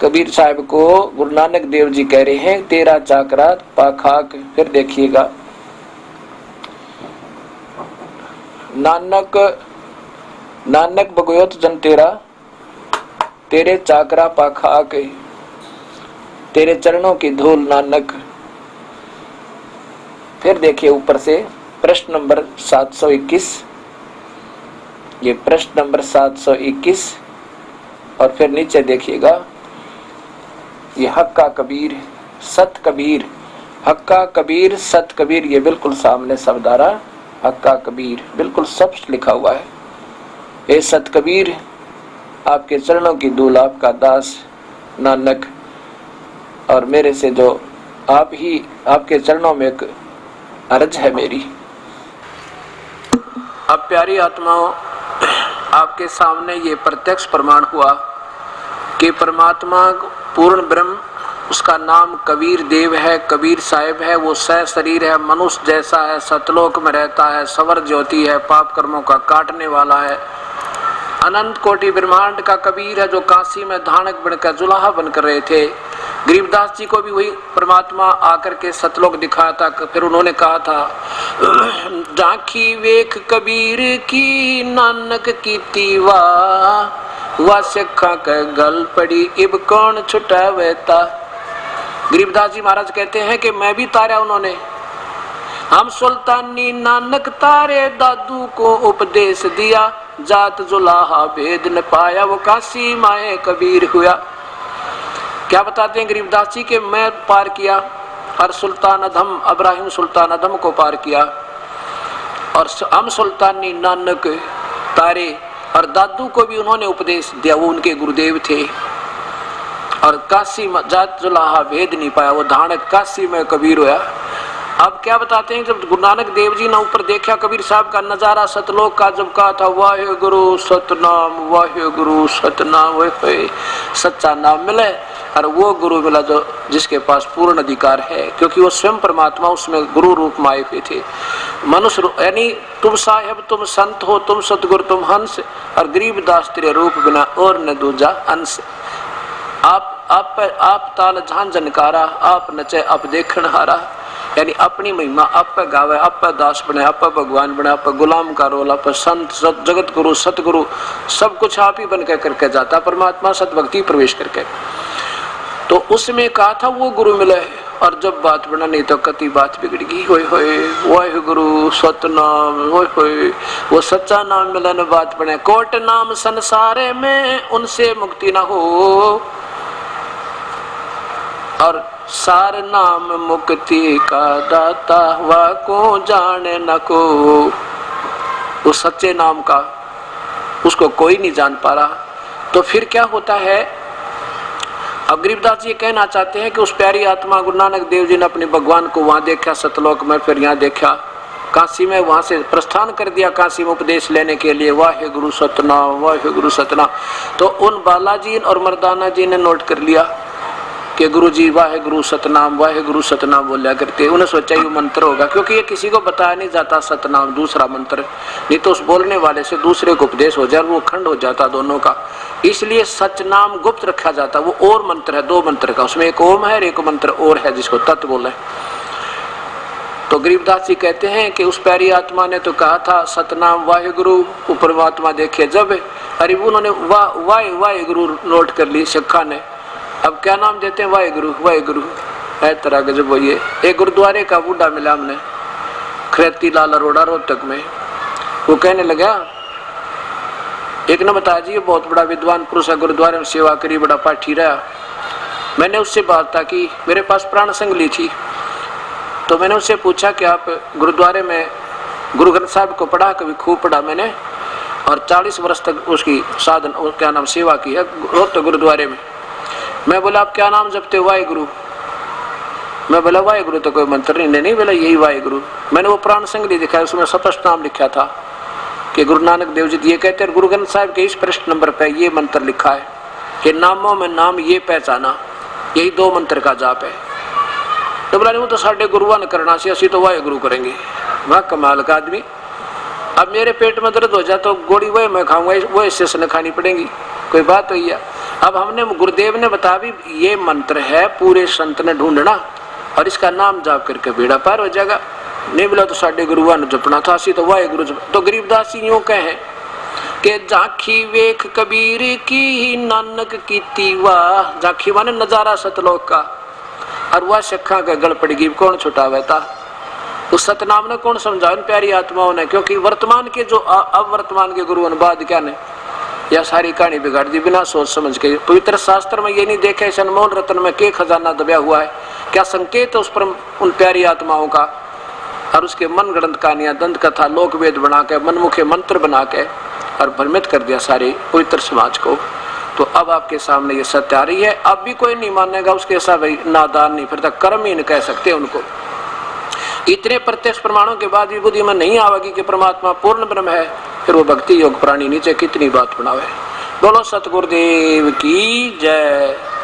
कबीर साहब को गुरु नानक देव जी कह रहे हैं, तेरा चाकरा पाखाक। फिर देखिएगा, नानक बगयोत जन तेरा, तेरे चाकरा पाखाक, तेरे चरणों की धूल नानक। फिर देखिए ऊपर से प्रश्न नंबर 721, ये प्रश्न नंबर 721। और फिर नीचे देखिएगा, ये हक्का कबीर सत कबीर, हक्का कबीर सत कबीर, ये बिल्कुल सामने शब्द आ रहा, हक्का कबीर बिल्कुल स्पष्ट लिखा हुआ है। ए सत कबीर, आपके चरणों की धूल, आपका दास नानक, और मेरे से जो आप ही, आपके चरणों में एक अर्ज है मेरी। अब प्यारी आत्माओं, आप आपके सामने ये प्रत्यक्ष प्रमाण हुआ कि परमात्मा पूर्ण ब्रह्म, उसका नाम कबीर देव है, कबीर साहिब है, वो सह शरीर है, मनुष्य जैसा है, सतलोक में रहता है, सवर ज्योति है, पाप कर्मों का काटने वाला है, अनंत कोटि ब्रह्मांड का कबीर है, जो काशी में धानक बनकर जुलाहा बनकर रहे थे। गरीबदास जी को भी वही परमात्मा आकर के सतलोक दिखाया था। फिर उन्होंने कहा था, झांकी वेख कबीर की नानक की तीवा, वह सिखा के गल पड़ी इब कौन छुटावेता। गरीबदास जी महाराज कहते हैं कि मैं भी तारा उन्होंने, हम सुल्तानी नानक तारे, दादू को उपदेश दिया, जात जुलाहा भेद न पाया, वो काशी माए कबीर हुआ। क्या बताते हैं गरीबदास जी के मैं पार किया और सुल्तान अधम इब्राहिम सुल्तान अधम को पार किया, और हम सुल्तानी नानक तारे, और दादू को भी उन्होंने उपदेश दिया, वो उनके गुरुदेव थे। और काशी जात जुलाहा भेद नहीं पाया, वो धानक काशी में कबीर हुआ। अब क्या बताते हैं, जब गुरु नानक देव जी ने ऊपर देखा कबीर साहब का नजारा सतलोक का, जब कहा था वाहे गुरु सतनाम, वाहे गुरु सतनाम, वह सच्चा नाम मिले, और वो गुरु मिला जो जिसके पास पूर्ण अधिकार है, क्योंकि वो स्वयं परमात्मा उसमें गुरु रूप में आए हुए थे। मनुष्य यानी तुम साहेब, तुम संत हो, तुम सतगुरु, तुम हंस, और गरीबदास तेरे रूप बिना और न दूजा अंश। आप ताल झांझ जनकारा, आप नचे आप देखण हारा, यानी अपनी महिमा आप पे गावे, आप पे दास बने, आप पे भगवान बने, आप पे गुलाम का रोल, आप पे संत जगत गुरु सतगुरु, सब कुछ आप ही बन के करके जाता परमात्मा सतभक्ति प्रवेश करके। तो उसमें कहा था वो गुरु मिले, और जब बात बना नहीं तो कति बात बिगड़ गई। होए होए वाहे गुरु सतनाम, होए होए वो सच्चा नाम मिले न बात बने। कोट नाम संसारे में उनसे मुक्ति न हो, और सार नाम मुक्ति का दाता, वह को जाने न को। वो सच्चे नाम का उसको कोई नहीं जान पा रहा। तो फिर क्या होता है, अब गरीबदास जी कहना चाहते हैं कि उस प्यारी आत्मा गुरु नानक देव जी ने अपने भगवान को वहां देखा सतलोक में, फिर यहाँ देखा काशी में, वहां से प्रस्थान कर दिया काशी में उपदेश लेने के लिए। वाहे गुरु सतनाम, वाहे गुरु सतनाम। तो उन बालाजी और मर्दाना जी ने नोट कर लिया कि गुरु जी वाहे गुरु सतनाम बोलिया करते। उन्हें सोचा ये मंत्र होगा, क्योंकि ये किसी को बताया नहीं जाता सतनाम दूसरा मंत्र, नहीं तो उस बोलने वाले से दूसरे को उपदेश हो जाए, वो खंड हो जाता दोनों का। इसलिए सचनाम गुप्त रखा जाता। वो और मंत्र है, दो मंत्र का, उसमें एक ओम है और एक मंत्र और है जिसको तत् बोले। तो गरीबदास जी कहते हैं कि उस प्यारी आत्मा ने तो कहा था सतनाम वाहे गुरु, परमात्मा देखे जब, अरे उन्होंने वाहे गुरु नोट कर ली सिखा ने। अब क्या नाम देते हैं, वाहे गुरु है तरह के। जब ये एक गुरुद्वारे का बूढ़ा मिला हमने खरेती लाल अरोड़ा रोहतक में, वो कहने लगा, एक ने बताया जी ये बहुत बड़ा विद्वान पुरुष है, गुरुद्वारे में सेवा करी, बड़ा पाठी रहा। मैंने उससे बात की, मेरे पास प्राण संगली थी, तो मैंने उससे पूछा कि आप गुरुद्वारे में गुरु ग्रंथ साहब को पढ़ा? कभी खूब पढ़ा मैंने, और 40 वर्ष तक उसकी साधन क्या नाम सेवा की है रोहतक गुरुद्वारे में। मैं बोला आप क्या नाम जपते? वाहे गुरु। मैं बोला वाहे गुरु तो कोई मंत्र नहीं बोला यही वाहे गुरु। मैंने वो प्राण संगली दिखाया, उसमें स्पष्ट नाम लिखा था कि गुरु नानक देव जी ये कहते हैं, गुरु ग्रंथ साहिब के इस पृष्ठ नंबर पे ये मंत्र लिखा है कि नामों में नाम ये पहचाना, यही 2 मंत्र का जाप है। तो बोला वो तो साढ़े गुरुआ ने करना से, असी तो वाहे गुरु करेंगे। वह कमाल का आदमी। अब मेरे पेट में दर्द हो जाए तो गोली वही मैं खाऊंगा, वो इससे से खानी पड़ेगी, कोई बात हुई है। अब हमने गुरुदेव ने बताया भी ये मंत्र है, पूरे संत ने ढूंढना और इसका नाम जाप करके बेड़ा पार हो जाएगा। नहीं बोला तो साढ़े गुरुआ ने जपना था, असी तो वाहे गुरु। तो गरीबदास जी यूं कहे कि झांकी वेख कबीर की नानक की तीवा, झांकी माने नजारा सतलोक का, और वह शखा के गल पड़ गई, कौन छुटावे था। उस सतनाम ने कौन समझा इन प्यारी आत्माओं ने, क्योंकि वर्तमान के जो अब वर्तमान के गुरुओं ने बाद क्या ने यह सारी कहानी बिगाड़ दी बिना सोच समझ के। पवित्र शास्त्र में ये नहीं देखे इस अनमोल रत्न में क्या खजाना दबा हुआ है, क्या संकेत है उस पर उन प्यारी आत्माओं का, और उसके मन गणत कहानियां दंत कथा लोक वेद बना के मनमुखे मंत्र बना के और भ्रमित कर दिया सारे पवित्र समाज को। तो अब आपके सामने ये सत्य आ रही है। अब भी कोई नहीं मानेगा उसके साथ नादान नहीं, फिर तक कर्म ही नहीं कह सकते उनको। इतने प्रत्यक्ष प्रमाणों के बाद भी बुद्धि में नहीं आवेगी कि परमात्मा पूर्ण ब्रह्म है, फिर वो भक्ति योग प्राणी नीचे कितनी बात बनावे। बोलो सतगुरुदेव की जय।